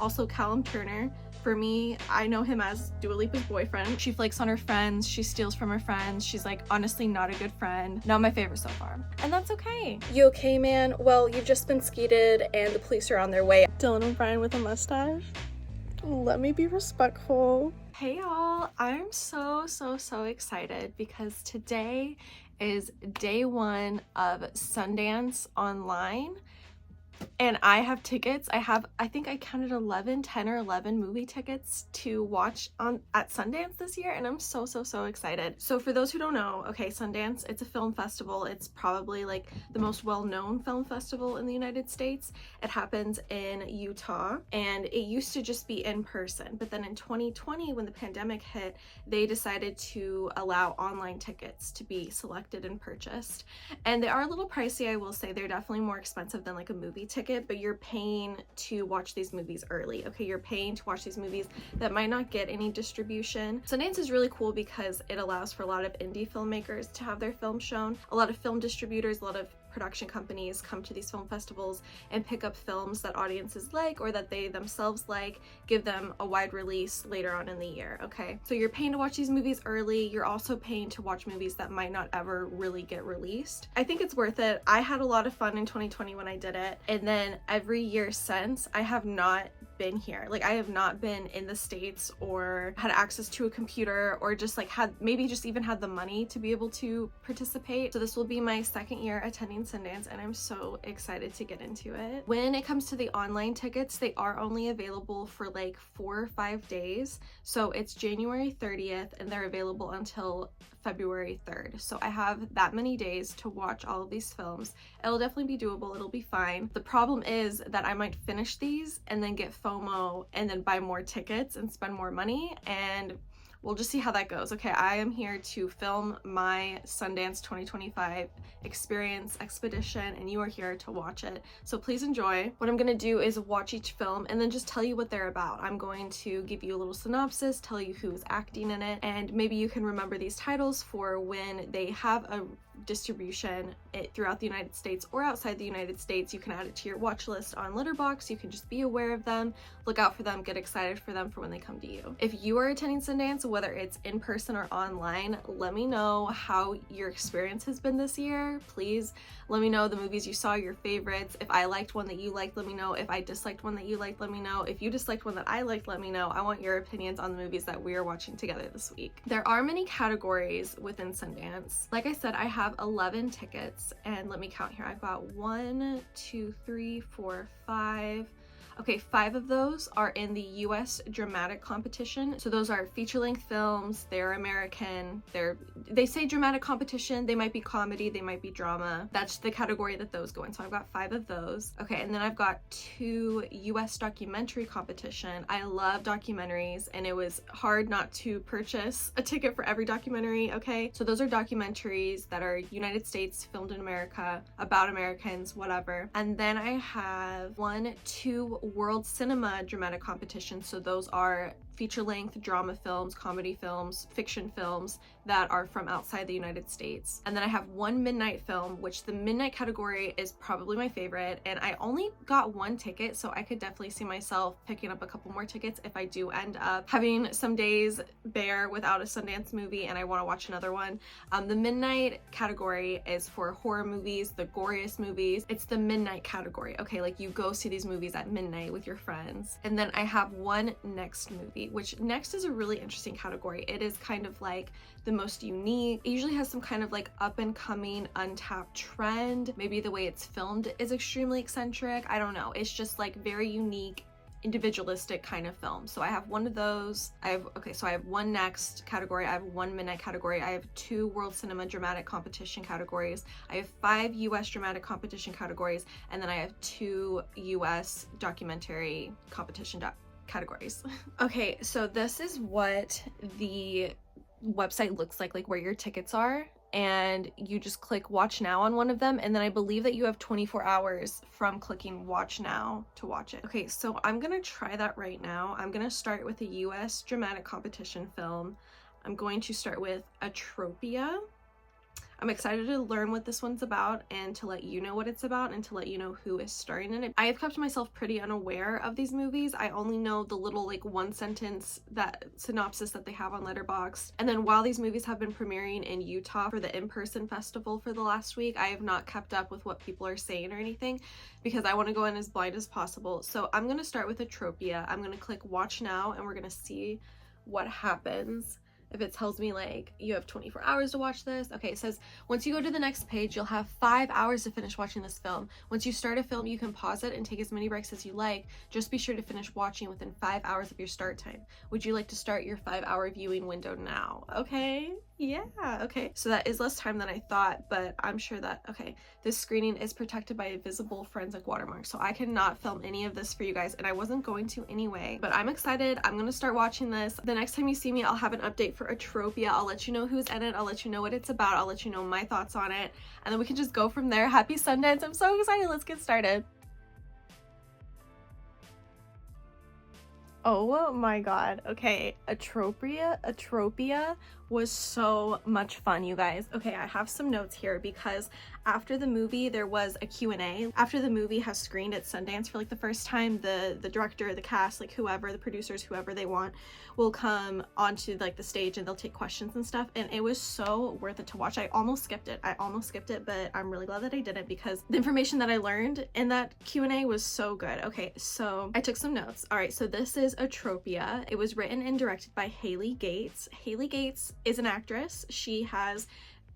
Also Callum Turner. For me, I know him as Dua Lipa's boyfriend. She flakes on her friends, she steals from her friends, she's like honestly not a good friend. Not my favorite so far. And that's okay. You okay, man? Well, you've just been skeeted and the police are on their way. Dylan O'Brien with a mustache. Let me be respectful. Hey y'all, I'm so excited because today is day one of Sundance online. And I have tickets. I think I counted 10 or 11 movie tickets to watch at Sundance this year, and I'm so excited. So for those who don't know, okay, Sundance, it's a film festival. It's probably like the most well-known film festival in the United States. It happens in Utah, and it used to just be in person, but then in 2020, when the pandemic hit, they decided to allow online tickets to be selected and purchased. And they are a little pricey, I will say. They're definitely more expensive than like a movie ticket, but you're paying to watch these movies early. Okay, you're paying to watch these movies that might not get any distribution. Sundance is really cool because it allows for a lot of indie filmmakers to have their film shown. A lot of film distributors, a lot of production companies come to these film festivals and pick up films that audiences like or that they themselves like, give them a wide release later on in the year. Okay, so you're paying to watch these movies early. You're also paying to watch movies that might not ever really get released. I think it's worth it. I had a lot of fun in 2020 when I did it, and then every year since, I have not been here. Like, I have not been in the States or had access to a computer or just like maybe just even had the money to be able to participate. So this will be my second year attending Sundance, and I'm so excited to get into it. When it comes to the online tickets, they are only available for like 4 or 5 days. So it's January 30th and they're available until February 3rd. So I have that many days to watch all of these films. It'll definitely be doable. It'll be fine. The problem is that I might finish these and then get FOMO and then buy more tickets and spend more money, and we'll just see how that goes. Okay, I am here to film my Sundance 2025 experience expedition, and you are here to watch it. So please enjoy. What I'm gonna do is watch each film and then just tell you what they're about. I'm going to give you a little synopsis, tell you who's acting in it, and maybe you can remember these titles for when they have a distribution throughout the United States or outside the United States. You can add it to your watch list on Letterboxd. You can just be aware of them, look out for them, get excited for them for when they come to you. If you are attending Sundance, whether it's in person or online, let me know how your experience has been this year. Please let me know the movies you saw, your favorites. If I liked one that you liked, let me know. If I disliked one that you liked, let me know. If you disliked one that I liked, let me know. I want your opinions on the movies that we are watching together this week. There are many categories within Sundance. Like I said, I have 11 tickets, and let me count here. I've got 1, 2, 3, 4, 5. Okay, 5 of those are in the US dramatic competition. So those are feature-length films. They're American. They say dramatic competition. They might be comedy, they might be drama. That's the category that those go in. So I've got 5 of those. Okay, and then I've got 2 US documentary competition. I love documentaries, and it was hard not to purchase a ticket for every documentary. Okay, so those are documentaries that are United States, filmed in America, about Americans, whatever. And then I have 1, 2 World Cinema Dramatic Competition. So those are feature-length drama films, comedy films, fiction films that are from outside the United States. And then I have 1 midnight film, which the midnight category is probably my favorite, and I only got 1 ticket, so I could definitely see myself picking up a couple more tickets if I do end up having some days bare without a Sundance movie and I want to watch another one. The midnight category is for horror movies, the goriest movies. It's the midnight category, okay? Like, you go see these movies at midnight with your friends. And then I have 1 next movie, which next is a really interesting category. It is kind of like the most unique. It usually has some kind of like up and coming untapped trend. Maybe the way it's filmed is extremely eccentric. I don't know. It's just like very unique, individualistic kind of film. So I have 1 of those. So I have 1 next category, I have 1 midnight category, I have 2 World Cinema Dramatic Competition categories, I have 5 US Dramatic Competition categories, and then I have 2 US Documentary Competition categories. Okay, so this is what the website looks like where your tickets are, and you just click watch now on one of them, and then I believe that you have 24 hours from clicking watch now to watch it. Okay, so I'm gonna try that right now. I'm gonna start with a US dramatic competition film. I'm going to start with Atropia. I'm excited to learn what this one's about and to let you know what it's about and to let you know who is starring in it. I have kept myself pretty unaware of these movies. I only know the little like one sentence that synopsis that they have on Letterboxd. And then while these movies have been premiering in Utah for the in-person festival for the last week, I have not kept up with what people are saying or anything because I want to go in as blind as possible. So I'm going to start with Atropia. I'm going to click watch now and we're going to see what happens. If it tells me like you have 24 hours to watch this. Okay, it says once you go to the next page, you'll have 5 hours to finish watching this film. Once you start a film, you can pause it and take as many breaks as you like. Just be sure to finish watching within 5 hours of your start time. Would you like to start your 5-hour viewing window now? Okay, yeah, okay. So that is less time than I thought, but I'm sure that, okay, this screening is protected by a visible forensic watermark. So I cannot film any of this for you guys, and I wasn't going to anyway, but I'm excited. I'm gonna start watching this. The next time you see me, I'll have an update for Atropia. I'll let you know who's in it. I'll let you know what it's about. I'll let you know my thoughts on it, and then we can just go from there. Happy Sundance. I'm so excited. Let's get started. Oh my god. Okay, Atropia was so much fun, you guys. Okay, I have some notes here because after the movie there was a Q&A. After the movie has screened at Sundance for like the first time, the director, the cast, like whoever, the producers, whoever they want, will come onto like the stage and they'll take questions and stuff, and it was so worth it to watch. I almost skipped it, but I'm really glad that I didn't because the information that I learned in that Q&A was so good. Okay, so I took some notes. All right, so this is Atropia. It was written and directed by Haley Gates. Haley Gates is an actress. She has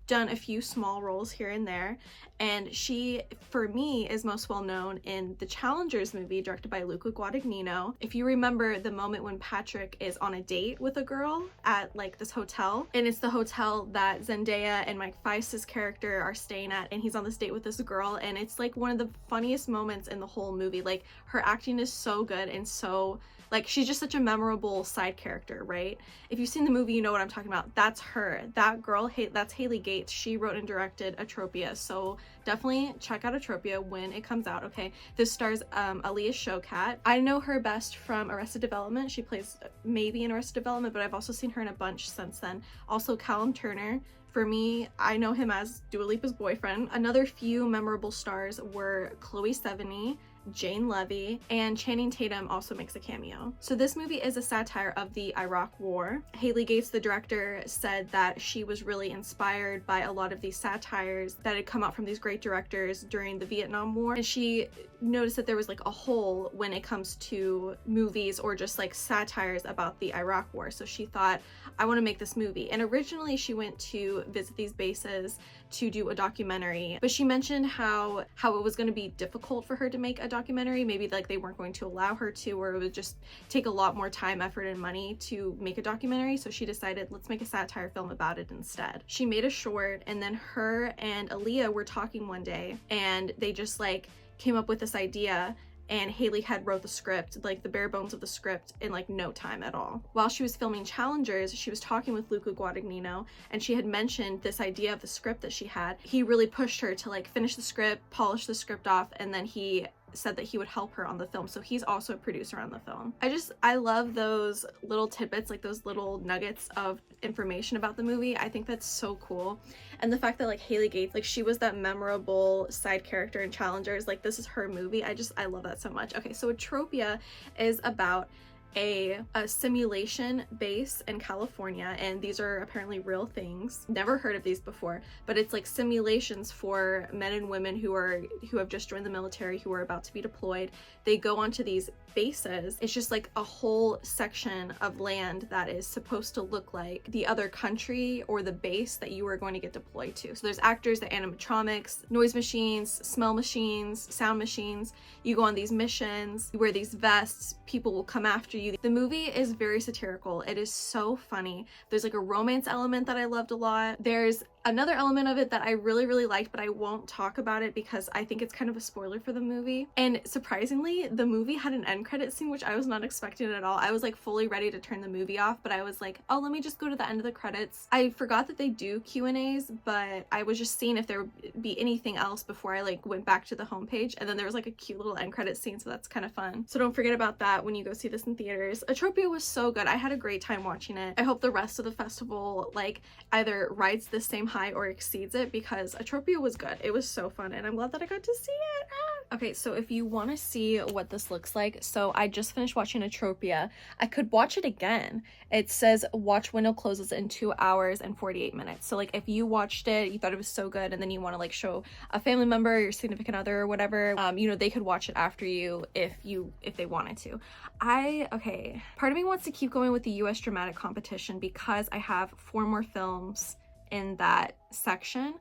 done a few small roles here and there, and she, for me, is most well known in the Challengers movie directed by Luca Guadagnino. If you remember the moment when Patrick is on a date with a girl at like this hotel, and it's the hotel that Zendaya and Mike Feist's character are staying at, and he's on this date with this girl, and it's like one of the funniest moments in the whole movie. Like, her acting is so good and so, like, she's just such a memorable side character, right? If you've seen the movie, you know what I'm talking about. That's her. That girl, that's Haley Gates. She wrote and directed Atropia, so definitely check out Atropia when it comes out, okay? This stars Aaliyah Shawkat. I know her best from Arrested Development. She plays maybe in Arrested Development, but I've also seen her in a bunch since then. Also, Callum Turner. For me, I know him as Dua Lipa's boyfriend. Another few memorable stars were Chloe Sevigny, Jane Levy, and Channing Tatum also makes a cameo. So this movie is a satire of the Iraq War. Haley Gates, the director, said that she was really inspired by a lot of these satires that had come out from these great directors during the Vietnam War, and she noticed that there was like a hole when it comes to movies or just like satires about the Iraq War. So she thought, I want to make this movie. And originally she went to visit these bases to do a documentary, but she mentioned how it was going to be difficult for her to make a documentary. Maybe like they weren't going to allow her to, or it would just take a lot more time, effort, and money to make a documentary. So she decided, let's make a satire film about it instead. She made a short, and then her and Aaliyah were talking one day, and they just like came up with this idea, and Haley had wrote the script, like the bare bones of the script, in like no time at all. While she was filming Challengers, she was talking with Luca Guadagnino, and she had mentioned this idea of the script that she had. He really pushed her to like finish the script, polish the script off, and then he said that he would help her on the film. So he's also a producer on the film. I love those little tidbits, like those little nuggets of information about the movie. I think that's so cool. And the fact that like Haley Gates, like she was that memorable side character in Challengers, like this is her movie. I love that so much. Okay, so Atropia is about a simulation base in California, and these are apparently real things. Never heard of these before, but it's like simulations for men and women who have just joined the military, who are about to be deployed. They go onto these bases. It's just like a whole section of land that is supposed to look like the other country or the base that you are going to get deployed to. So there's actors, the animatronics, noise machines, smell machines, sound machines. You go on these missions, you wear these vests, people will come after you. The movie is very satirical. It is so funny. There's like a romance element that I loved a lot. There's another element of it that I really, really liked, but I won't talk about it because I think it's kind of a spoiler for the movie. And surprisingly, the movie had an end credit scene, which I was not expecting at all. I was like fully ready to turn the movie off, but I was like, oh, let me just go to the end of the credits. I forgot that they do Q&As, but I was just seeing if there would be anything else before I like went back to the homepage, and then there was like a cute little end credit scene, so that's kind of fun. So don't forget about that when you go see this in theaters. Atropia was so good. I had a great time watching it. I hope the rest of the festival like either rides the same high or exceeds it, because Atropia was good. It was so fun, and I'm glad that I got to see it. Okay, so if you want to see what this looks like, so I just finished watching Atropia. I could watch it again. It says watch window closes in 2 hours and 48 minutes. So like if you watched it, you thought it was so good, and then you want to like show a family member, your significant other or whatever, you know, they could watch it after you if they wanted to. Okay, part of me wants to keep going with the US dramatic competition because I have 4 more films in that section,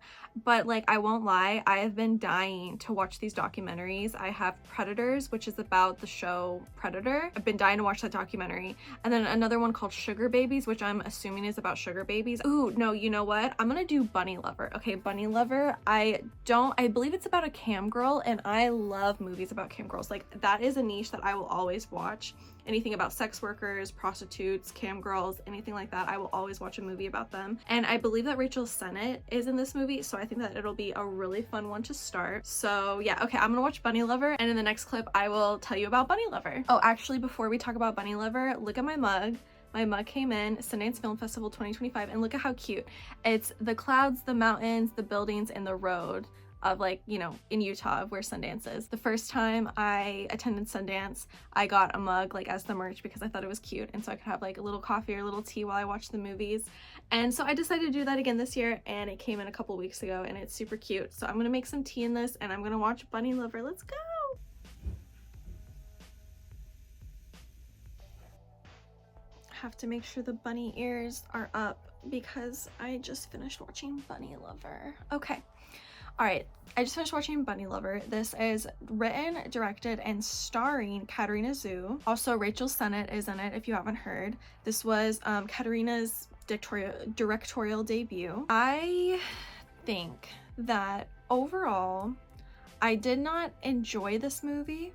but like I won't lie, I have been dying to watch these documentaries. I have Predators, which is about the show Predator. I've been dying to watch that documentary, and then another one called Sugar Babies, which I'm assuming is about sugar babies. Ooh, no, you know what, I'm gonna do Bunnylovr. Okay, Bunnylovr, I believe it's about a cam girl, and I love movies about cam girls. Like that is a niche that I will always watch. Anything about sex workers, prostitutes, cam girls, anything like that, I will always watch a movie about them. And I believe that Rachel Sennett is in this movie, so I think that it'll be a really fun one to start. So yeah, okay, I'm gonna watch Bunnylovr, and in the next clip I will tell you about Bunnylovr. Oh, actually, before we talk about Bunnylovr, look at my mug. My mug came in Sundance Film Festival 2025, and look at how cute. It's the clouds, the mountains, the buildings, and the road of, like, you know, in Utah, of where Sundance is. The first time I attended Sundance, I got a mug like as the merch because I thought it was cute, and so I could have like a little coffee or a little tea while I watched the movies. And so I decided to do that again this year, and it came in a couple weeks ago, and it's super cute. So I'm gonna make some tea in this, and I'm gonna watch Bunnylovr. Let's go! I have to make sure the bunny ears are up because I just finished watching Bunnylovr. Okay. All right, I just finished watching Bunnylovr. This is written, directed, and starring Katarina Zu. Also, Rachel Sennett is in it, if you haven't heard. This was Katarina's directorial debut. I think that overall, I did not enjoy this movie.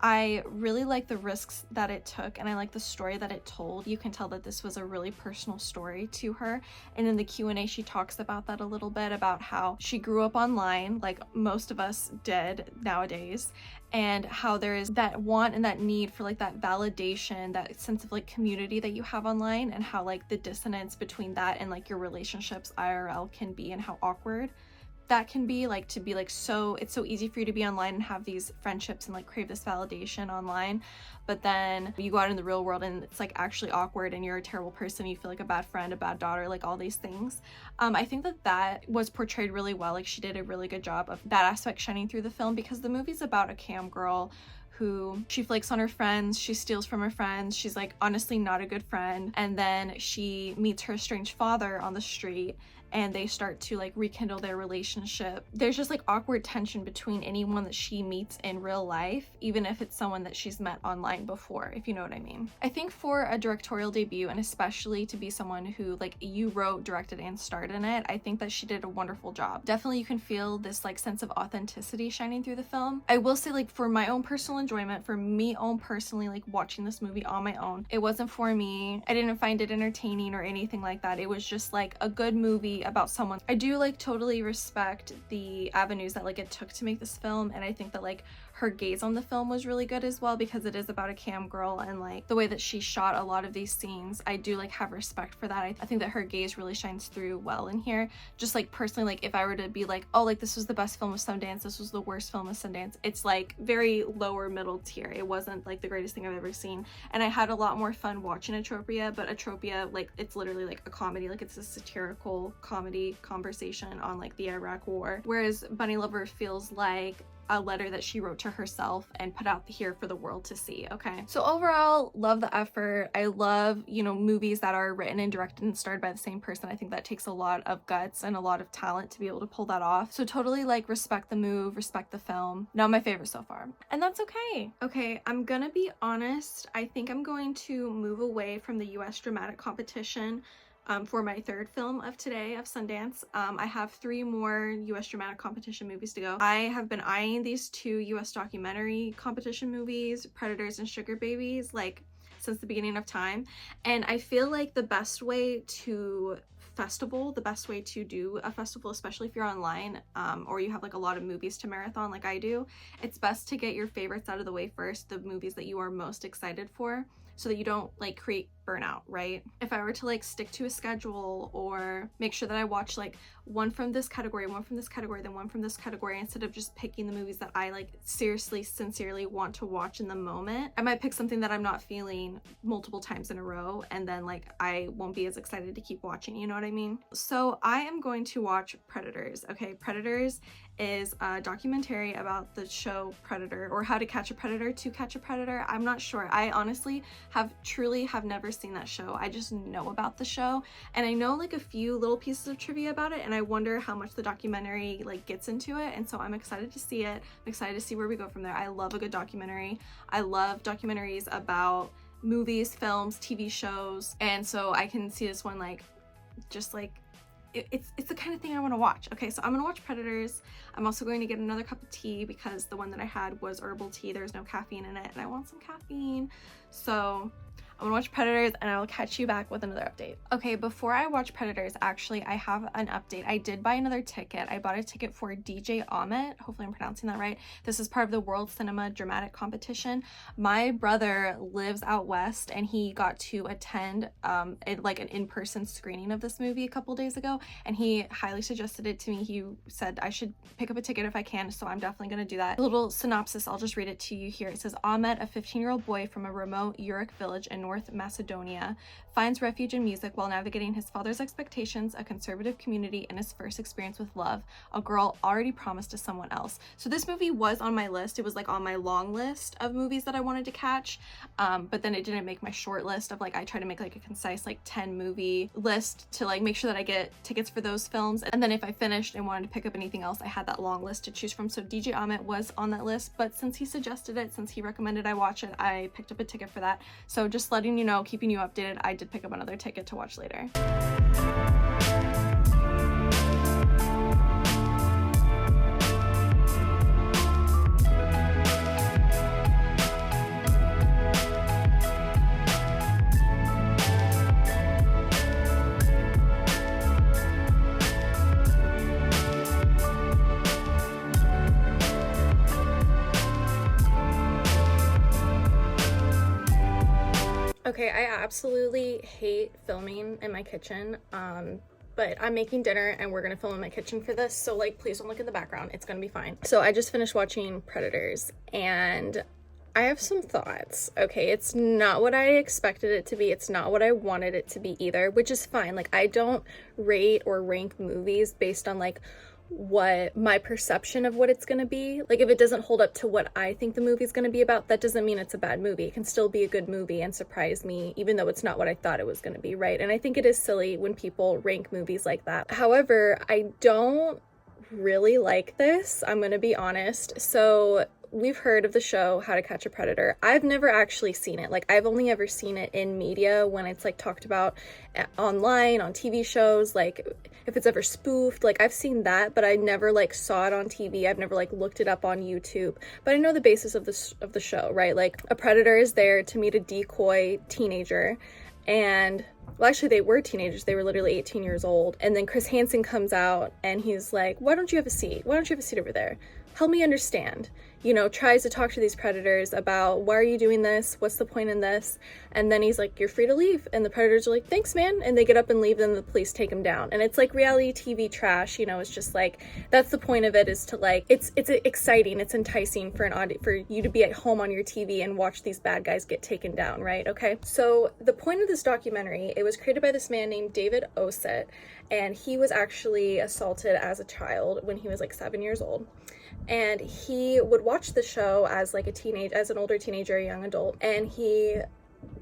I really like the risks that it took, and I like the story that it told. You can tell that this was a really personal story to her, and in the Q&A she talks about that a little bit, about how she grew up online like most of us did nowadays, and how there is that want and that need for like that validation, that sense of like community that you have online, and how like the dissonance between that and like your relationships IRL can be, and how awkward that can be, like to be like so, it's so easy for you to be online and have these friendships and like crave this validation online, but then you go out in the real world and it's like actually awkward, and you're a terrible person, you feel like a bad friend, a bad daughter, like all these things. I think that that was portrayed really well. Like she did a really good job of that aspect shining through the film, because the movie's about a cam girl who she flakes on her friends, she steals from her friends, she's like honestly not a good friend, and then she meets her estranged father on the street, and they start to like rekindle their relationship. There's just like awkward tension between anyone that she meets in real life, even if it's someone that she's met online before, if you know what I mean. I think for a directorial debut, and especially to be someone who like you wrote, directed, and starred in it, I think that she did a wonderful job. Definitely you can feel this like sense of authenticity shining through the film. I will say, like, for my own personal enjoyment, for me own personally, like watching this movie on my own, it wasn't for me. I didn't find it entertaining or anything like that. It was just like a good movie about someone. I do like totally respect the avenues that like it took to make this film, and I think that like her gaze on the film was really good as well, because it is about a cam girl, and like the way that she shot a lot of these scenes, I do like have respect for that. I think that her gaze really shines through well in here. Just like personally, like if I were to be like, oh, like this was the best film of Sundance, this was the worst film of Sundance, it's like very lower middle tier. It wasn't like the greatest thing I've ever seen, and I had a lot more fun watching Atropia, but Atropia, like it's literally like a comedy, like it's a satirical comedy conversation on like the Iraq War, whereas Bunnylovr feels like a letter that she wrote to herself and put out here for the world to see. Okay, so overall, love the effort. I love, you know, movies that are written and directed and starred by the same person. I think that takes a lot of guts and a lot of talent to be able to pull that off. So totally like respect the move, respect the film. Not my favorite so far, and that's okay. Okay, I'm gonna be honest, I think I'm going to move away from the US dramatic competition for my third film of today of Sundance. I have 3 more US dramatic competition movies to go. I have been eyeing these 2 US documentary competition movies, Predators and Sugar Babies, like since the beginning of time, and I feel like the best way to do a festival, especially if you're online or you have like a lot of movies to marathon like I do, it's best to get your favorites out of the way first, the movies that you are most excited for, so that you don't like create burnout, right? If I were to like stick to a schedule or make sure that I watch like one from this category, one from this category, then one from this category, instead of just picking the movies that I like seriously, sincerely want to watch in the moment, I might pick something that I'm not feeling multiple times in a row, and then like I won't be as excited to keep watching, you know what I mean? So I am going to watch Predators. Okay, Predators is a documentary about the show Predator, or How to Catch a Predator, To Catch a Predator. I'm not sure. I honestly have never seen that show. I just know about the show, and I know like a few little pieces of trivia about it, and I wonder how much the documentary like gets into it, and so I'm excited to see it. I'm excited to see where we go from there. I love a good documentary. I love documentaries about movies, films, TV shows, and so I can see this one like just like it's the kind of thing I want to watch. Okay, so I'm gonna watch Predators. I'm also going to get another cup of tea because the one that I had was herbal tea. There's no caffeine in it, and I want some caffeine. So I'm gonna watch Predators, and I will catch you back with another update. Okay, before I watch Predators, actually, I have an update. I did buy another ticket. I bought a ticket for DJ Ahmet. Hopefully I'm pronouncing that right. This is part of the World Cinema Dramatic Competition. My brother lives out west, and he got to attend like an in-person screening of this movie a couple days ago, and he highly suggested it to me. He said I should pick up a ticket if I can, so I'm definitely gonna do that. A little synopsis, I'll just read it to you here. It says, Ahmet, a 15-year-old boy from a remote Uruk village in North Macedonia, finds refuge in music while navigating his father's expectations, a conservative community, and his first experience with love, a girl already promised to someone else. So this movie was on my list. It was like on my long list of movies that I wanted to catch, but then it didn't make my short list of like, I try to make like a concise like 10 movie list to like make sure that I get tickets for those films, and then if I finished and wanted to pick up anything else, I had that long list to choose from. So DJ Ahmet was on that list, but since he suggested it, since he recommended I watch it, I picked up a ticket for that. So just letting you know, keeping you updated, I did pick up another ticket to watch later. Okay, I absolutely hate filming in my kitchen, but I'm making dinner and we're gonna film in my kitchen for this, so like please don't look in the background, it's gonna be fine. So I just finished watching Predators and I have some thoughts. Okay, it's not what I expected it to be, it's not what I wanted it to be either, which is fine. Like I don't rate or rank movies based on like what my perception of what it's gonna be. Like if it doesn't hold up to what I think the movie's gonna be about, that doesn't mean it's a bad movie. It can still be a good movie and surprise me even though it's not what I thought it was gonna be, right? And I think it is silly when people rank movies like that. However, I don't really like this, I'm gonna be honest. So we've heard of the show How to Catch a Predator. I've never actually seen it. Like I've only ever seen it in media when it's like talked about online, on TV shows, like if it's ever spoofed, like I've seen that, but I never like saw it on TV. I've never like looked it up on YouTube, but I know the basis of the show, right? Like a predator is there to meet a decoy teenager, and well, actually they were teenagers, they were literally 18 years old, and then Chris Hansen comes out and he's like, why don't you have a seat over there, help me understand, you know, tries to talk to these predators about why are you doing this, what's the point in this, and then he's like, you're free to leave, and the predators are like, thanks man, and they get up and leave, then the police take him down. And it's like reality TV trash, you know, it's just like, that's the point of it, is to like, it's exciting, it's enticing for for you to be at home on your TV and watch these bad guys get taken down, right? Okay, so the point of this documentary, it was created by this man named David Ossett, and he was actually assaulted as a child when he was like 7 years old. And he would watch the show as like as an older teenager, a young adult, and he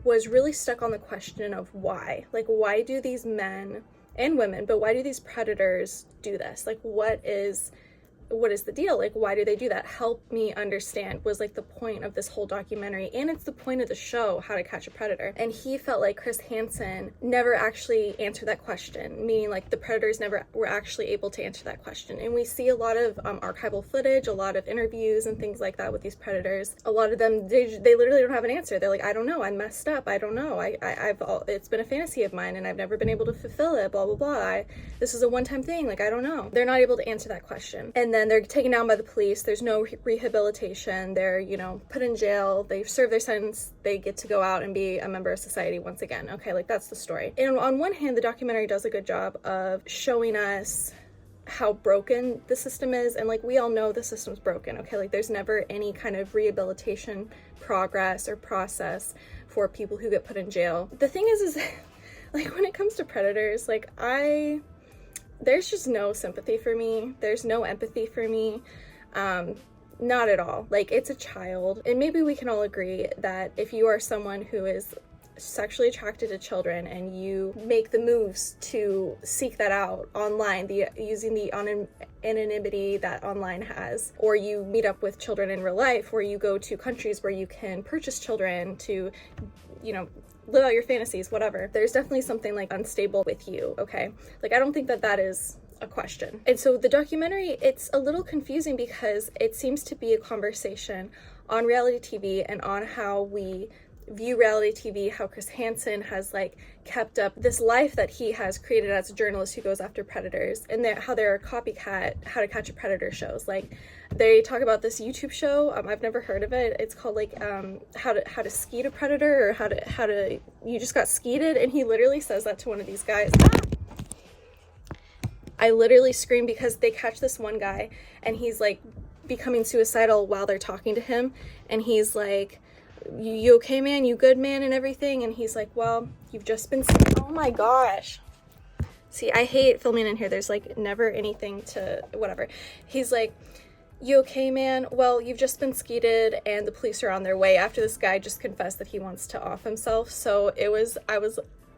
was really stuck on the question of why. Like, why do these men and women, but why do these predators do this? Like, what is the deal? Like, why do they do that? Help me understand was like the point of this whole documentary, and it's the point of the show How to Catch a Predator. And he felt like Chris Hansen never actually answered that question, meaning like the predators never were actually able to answer that question. And we see a lot of archival footage, a lot of interviews and things like that with these predators. A lot of them, they literally don't have an answer. They're like, I don't know, I messed up, I don't know, it's been a fantasy of mine and I've never been able to fulfill it, blah blah blah, this is a one-time thing, like I don't know. They're not able to answer that question. And then then they're taken down by the police. There's no rehabilitation. They're, you know, put in jail. They serve their sentence. They get to go out and be a member of society once again. Okay, like that's the story. And on one hand, the documentary does a good job of showing us how broken the system is, and like we all know the system's broken. Okay, like there's never any kind of rehabilitation progress or process for people who get put in jail. The thing is like when it comes to predators, like there's just no sympathy for me. There's no empathy for me. Not at all. Like, it's a child, and maybe we can all agree that if you are someone who is sexually attracted to children and you make the moves to seek that out online, using the anonymity that online has, or you meet up with children in real life, or you go to countries where you can purchase children to, you know, live out your fantasies, whatever, there's definitely something like unstable with you. Okay, like I don't think that is a question. And so the documentary, it's a little confusing because it seems to be a conversation on reality TV and on how we view reality TV, how Chris Hansen has like kept up this life that he has created as a journalist who goes after predators, and how there are copycat How to Catch a Predator shows. Like they talk about this YouTube show, I've never heard of it. It's called like how to skeet a predator, or how to you just got skeeted, and he literally says that to one of these guys. I literally screamed because they catch this one guy and he's like becoming suicidal while they're talking to him, and he's like, you okay, man? You good, man? And everything. And he's like, well, you've just been, oh my gosh. See, I hate filming in here. There's like never anything to, whatever. He's like, you okay, man? Well, you've just been skeeted and the police are on their way, after this guy just confessed that he wants to off himself. So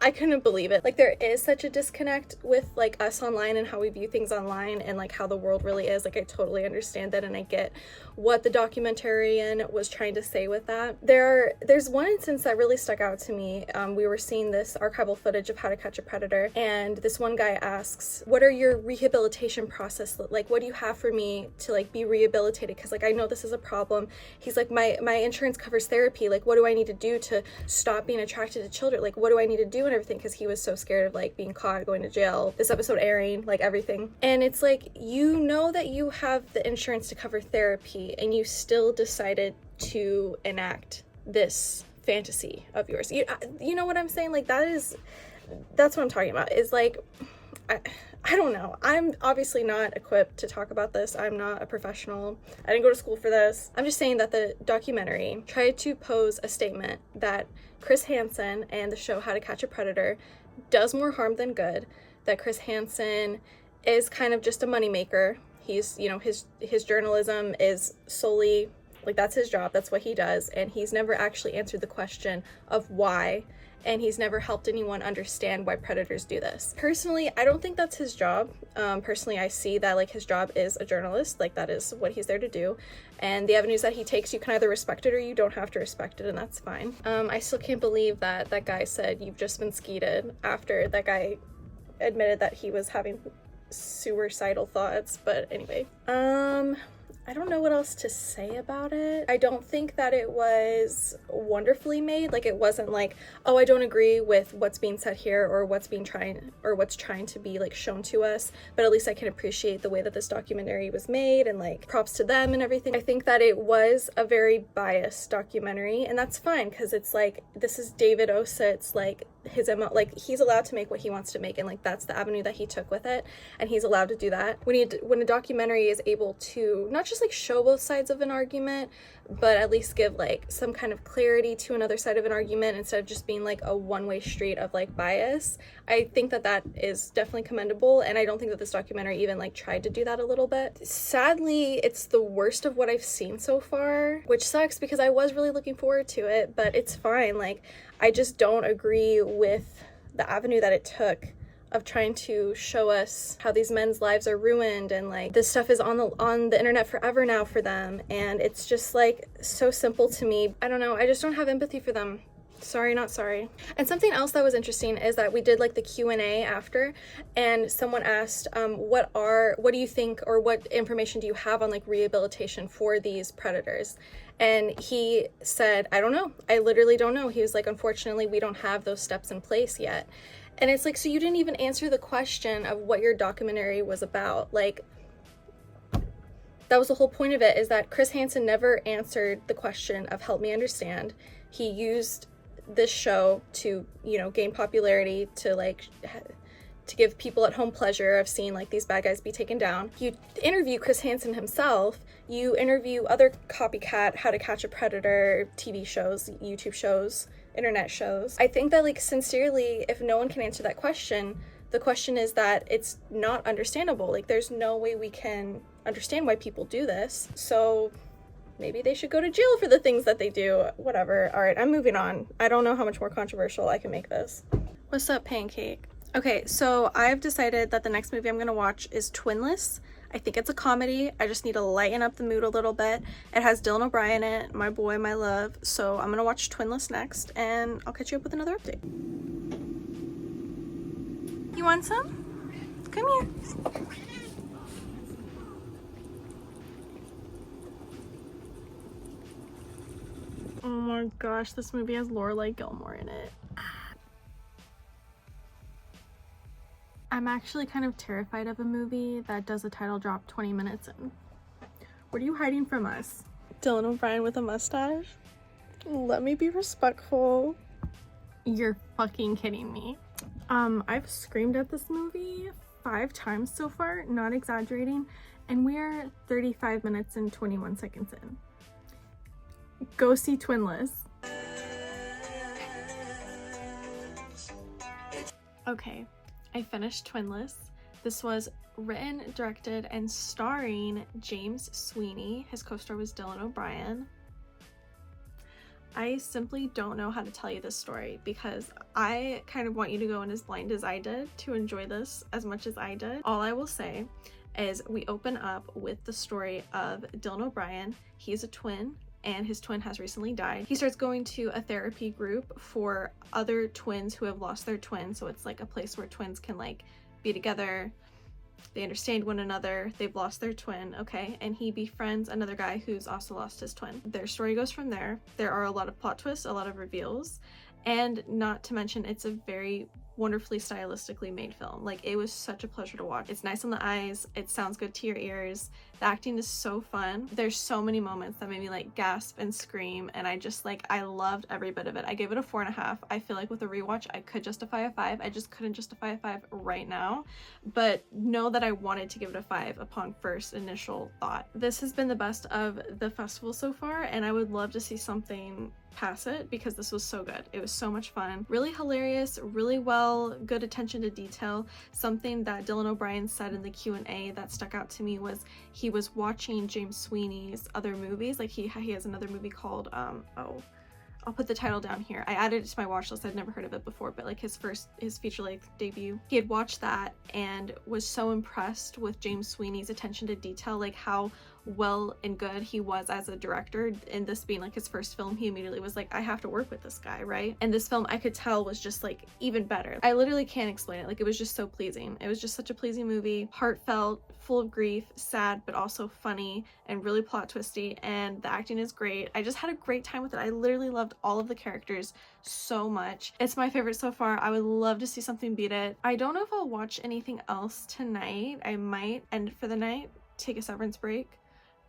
I couldn't believe it. Like there is such a disconnect with like us online and how we view things online and like how the world really is. Like I totally understand that, and I get what the documentarian was trying to say with that. There's one instance that really stuck out to me. We were seeing this archival footage of How to Catch a Predator, and this one guy asks, what are your rehabilitation process? Like, what do you have for me to like be rehabilitated? Because like I know this is a problem. He's like, my insurance covers therapy. Like, what do I need to do to stop being attracted to children? Like, what do I need to do? And everything, because he was so scared of like being caught, going to jail, this episode airing, like everything. And it's like, you know that you have the insurance to cover therapy, and you still decided to enact this fantasy of yours. You know what I'm saying? Like that's what I'm talking about, is like, I don't know. I'm obviously not equipped to talk about this. I'm not a professional. I didn't go to school for this. I'm just saying that the documentary tried to pose a statement that Chris Hansen and the show How to Catch a Predator does more harm than good, that Chris Hansen is kind of just a moneymaker. He's, you know, his journalism is solely, like that's his job, that's what he does, and he's never actually answered the question of why, and he's never helped anyone understand why predators do this. Personally, I don't think that's his job. Personally, I see that like his job is a journalist, like that is what he's there to do, and the avenues that he takes, you can either respect it or you don't have to respect it, and that's fine. I still can't believe that that guy said you've just been skeeted after that guy admitted that he was having suicidal thoughts. But anyway, I don't know what else to say about it. I don't think that it was wonderfully made. Like it wasn't like, oh, I don't agree with what's being said here, or what's trying to be like shown to us, but at least I can appreciate the way that this documentary was made, and like props to them and everything. I think that it was a very biased documentary, and that's fine, because it's like, this is David Ossett's like his like he's allowed to make what he wants to make, and like that's the avenue that he took with it, and he's allowed to do that. When a documentary is able to not just like show both sides of an argument, but at least give like some kind of clarity to another side of an argument, instead of just being like a one-way street of like bias, I think that that is definitely commendable. And I don't think that this documentary even like tried to do that a little bit. Sadly, it's the worst of what I've seen so far, which sucks because I was really looking forward to it, but it's fine. Like I just don't agree with the avenue that it took of trying to show us how these men's lives are ruined, and like this stuff is on the internet forever now for them, and it's just like so simple to me. I don't know, I just don't have empathy for them. Sorry, not sorry. And something else that was interesting is that we did like the Q&A after, and someone asked, what do you think, or what information do you have on like rehabilitation for these predators? And he said, I don't know. I literally don't know. He was like, unfortunately, we don't have those steps in place yet. And it's like, so you didn't even answer the question of what your documentary was about. Like, That was the whole point of it, is that Chris Hansen never answered the question of help me understand. He used this show to, you know, gain popularity, to like to give people at home pleasure of seeing like these bad guys be taken down. You interview Chris Hansen himself, you interview other copycat How to Catch a Predator TV shows, YouTube shows, internet shows. I think that, like, sincerely, if no one can answer that question, the question is that it's not understandable. Like, there's no way we can understand why people do this. So maybe they should go to jail for the things that they do. Whatever. All right, I'm moving on. I don't know how much more controversial I can make this. What's up, Pancake? Okay, so I've decided that the next movie I'm gonna watch is Twinless. I think it's a comedy. I just need to lighten up the mood a little bit. It has Dylan O'Brien in it, my boy, my love. So I'm gonna watch Twinless next, and I'll catch you up with another update. You want some? Come here. Oh my gosh, this movie has Lorelai Gilmore in it. I'm actually kind of terrified of a movie that does a title drop 20 minutes in. What are you hiding from us? Dylan O'Brien with a mustache? Let me be respectful. You're fucking kidding me. I've screamed at this movie 5 times so far, not exaggerating, and we're 35 minutes and 21 seconds in. Go see Twinless. Okay, I finished Twinless. This was written, directed, and starring James Sweeney. His co-star was Dylan O'Brien. I simply don't know how to tell you this story because I kind of want you to go in as blind as I did to enjoy this as much as I did. All I will say is we open up with the story of Dylan O'Brien. He's a twin, and his twin has recently died. He starts going to a therapy group for other twins who have lost their twin. So it's like a place where twins can like be together. They understand one another. They've lost their twin, okay? And he befriends another guy who's also lost his twin. Their story goes from there. There are a lot of plot twists, a lot of reveals, and not to mention it's a very wonderfully stylistically made film. Like, it was such a pleasure to watch. It's nice on the eyes, it sounds good to your ears, the acting is so fun. There's so many moments that made me like gasp and scream, and I just like, I loved every bit of it. I gave it a 4.5. I feel like with a rewatch I could justify a 5. I just couldn't justify a 5 right now, but know that I wanted to give it a 5 upon first initial thought. This has been the best of the festival so far, and I would love to see something pass it because this was so good. It was so much fun, really hilarious, really well, good attention to detail. Something that Dylan O'Brien said in the Q&A that stuck out to me was he was watching James Sweeney's other movies. Like he has another movie called I'll put the title down here. I added it to my watch list. I'd never heard of it before, but like his feature-length debut. He had watched that and was so impressed with James Sweeney's attention to detail, like how well and good he was as a director. In this being like his first film, he immediately was like, I have to work with this guy, right? And this film, I could tell, was just like even better. I literally can't explain it. Like, it was just so pleasing. It was just such a pleasing movie, heartfelt, full of grief, sad, but also funny and really plot twisty, and the acting is great. I just had a great time with it. I literally loved all of the characters so much. It's my favorite so far. I would love to see something beat it. I don't know if I'll watch anything else tonight. I might end for the night, take a severance break,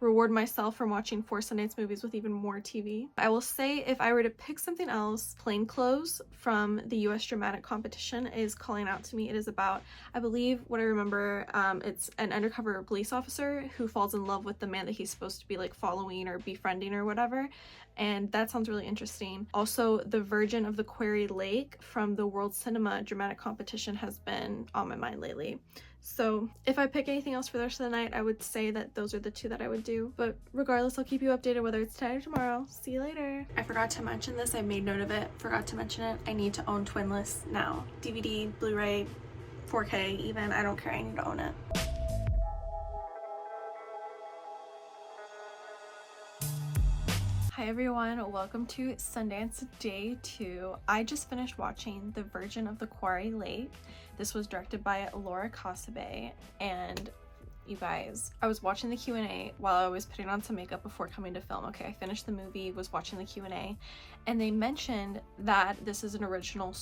reward myself from watching 4 Sundance movies with even more TV. I will say, if I were to pick something else, Plainclothes from the US Dramatic Competition is calling out to me. It is about, I believe, what I remember, it's an undercover police officer who falls in love with the man that he's supposed to be like following or befriending or whatever, and that sounds really interesting. Also, The Virgin of the Quarry Lake from the World Cinema Dramatic Competition has been on my mind lately. So if I pick anything else for the rest of the night, I would say that those are the 2 that I would do. But regardless, I'll keep you updated whether it's tonight or tomorrow. See you later. I forgot to mention this. I made note of it. Forgot to mention it. I need to own Twinless now. DVD, Blu-ray, 4K even. I don't care. I need to own it. Hi everyone, welcome to Sundance Day 2. I just finished watching The Virgin of the Quarry Lake. This was directed by Laura Casabe, and you guys, I was watching the Q&A while I was putting on some makeup before coming to film. Okay, I finished the movie, was watching the Q&A, and they mentioned that this is an original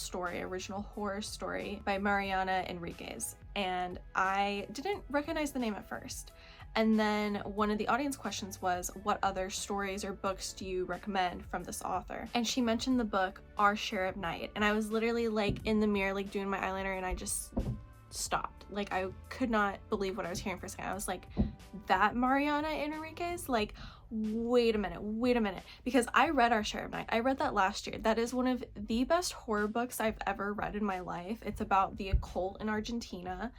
horror story by Mariana Enriquez, and I didn't recognize the name at first. And then one of the audience questions was, what other stories or books do you recommend from this author? And she mentioned the book Our Share of Night, and I was literally like in the mirror like doing my eyeliner, and I just stopped. Like, I could not believe what I was hearing for a second. I was like, that Mariana Enriquez? Like, wait a minute, because I read Our Share of Night. I read that last year. That is one of the best horror books I've ever read in my life. It's about the occult in Argentina.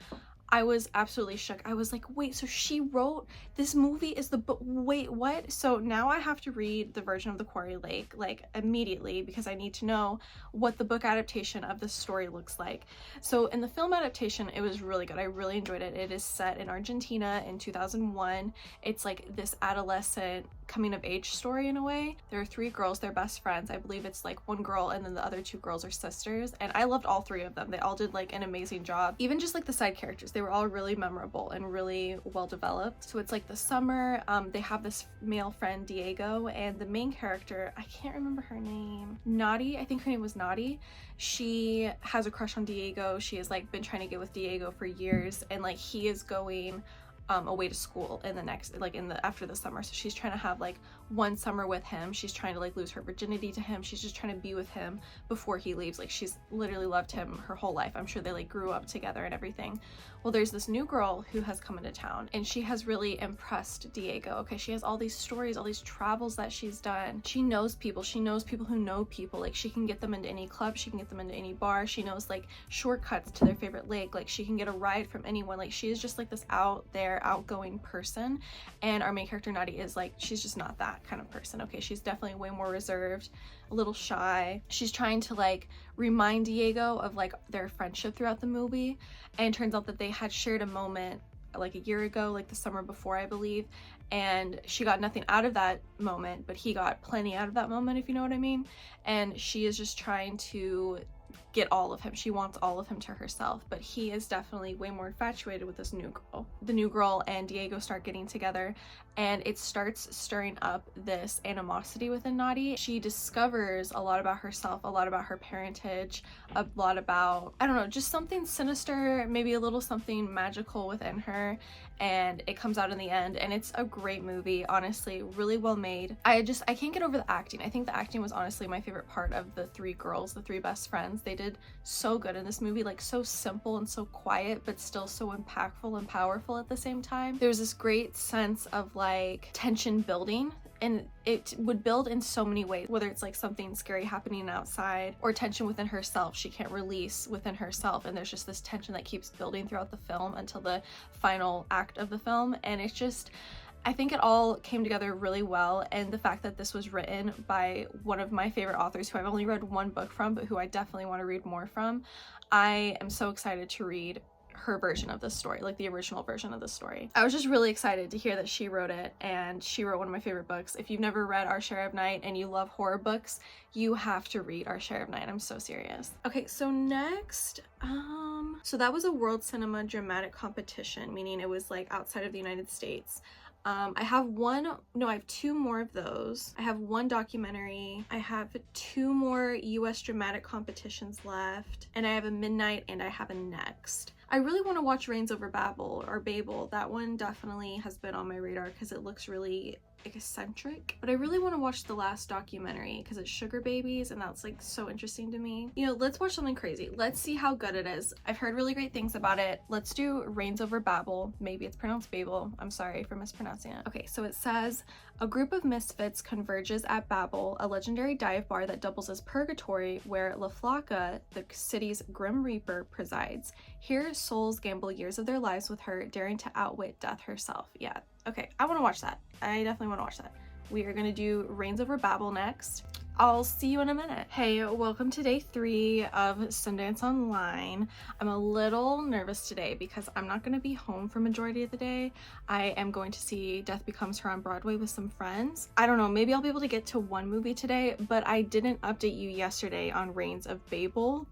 I was absolutely shook. I was like, wait, so she wrote this movie is the book? Wait, what? So now I have to read the version of the Quarry Lake like immediately, because I need to know what the book adaptation of this story looks like. So in the film adaptation, it was really good. I really enjoyed it. It is set in Argentina in 2001. It's like this adolescent coming of age story in a way. There are 3 girls, they're best friends. I believe it's like one girl and then the other 2 girls are sisters, and I loved all 3 of them. They all did like an amazing job. Even just like the side characters, they were all really memorable and really well developed. So it's like the summer, they have this male friend Diego, and the main character, I can't remember her name, Nadi, I think her name was Nadi. She has a crush on Diego. She has like been trying to get with Diego for years, and like he is going away to school in the next, like in the after the summer, so she's trying to have like one summer with him. She's trying to like lose her virginity to him. She's just trying to be with him before he leaves. Like, she's literally loved him her whole life. I'm sure they like grew up together and everything. Well, there's this new girl who has come into town, and she has really impressed Diego. Okay, she has all these stories, all these travels that she's done. She knows people who know people. Like, she can get them into any club, she can get them into any bar. She knows like shortcuts to their favorite lake. Like, she can get a ride from anyone. Like, she is just like this out there outgoing person, and our main character Nadi is like, she's just not that kind of person. Okay, she's definitely way more reserved, a little shy. She's trying to like remind Diego of like their friendship throughout the movie, and it turns out that they had shared a moment like a year ago, like the summer before, I believe, and she got nothing out of that moment, but he got plenty out of that moment, if you know what I mean. And she is just trying to get all of him. She wants all of him to herself, but he is definitely way more infatuated with this new girl. The new girl and Diego start getting together, and it starts stirring up this animosity within Nadi. She discovers a lot about herself, a lot about her parentage, a lot about, I don't know, just something sinister, maybe a little something magical within her, and it comes out in the end, and it's a great movie, honestly, really well made. I can't get over the acting. I think the acting was honestly my favorite part of the 3 girls, the 3 best friends. They did so good in this movie, like so simple and so quiet, but still so impactful and powerful at the same time. There was this great sense of like tension building, and it would build in so many ways, whether it's like something scary happening outside or tension within herself she can't release within herself, and there's just this tension that keeps building throughout the film until the final act of the film. And it's just, I think it all came together really well, and the fact that this was written by one of my favorite authors who I've only read 1 book from, but who I definitely want to read more from. I am so excited to read her version of this story, like the original version of the story. I was just really excited to hear that she wrote it, and she wrote one of my favorite books. If you've never read Our Share of Night and you love horror books, you have to read Our Share of Night. I'm so serious. Okay, so next, so that was a World Cinema Dramatic Competition, meaning it was like outside of the United States. I have 2 more of those. I have 1 documentary. I have 2 more US dramatic competitions left, and I have a Midnight, and I have a Next. I really want to watch Reigns Over Babel or Babel. That one definitely has been on my radar because it looks really eccentric, but I really want to watch the last documentary because it's sugar babies, and that's like so interesting to me. You know, let's watch something crazy. Let's see how good it is. I've heard really great things about it. Let's do Reigns Over Babel. Maybe it's pronounced Babel. I'm sorry for mispronouncing it. Okay, so it says, a group of misfits converges at Babel, a legendary dive bar that doubles as purgatory, where La Flaca, the city's grim reaper, presides. Here, souls gamble years of their lives with her, daring to outwit death herself. Yeah, okay, I want to watch that. I definitely want to watch that. We are gonna do Reigns Over Babel next. I'll see you in a minute. Hey, welcome to day 3 of Sundance Online. I'm a little nervous today because I'm not going to be home for majority of the day. I am going to see Death Becomes Her on Broadway with some friends. I don't know, maybe I'll be able to get to 1 movie today, but I didn't update you yesterday on Reigns of Babel.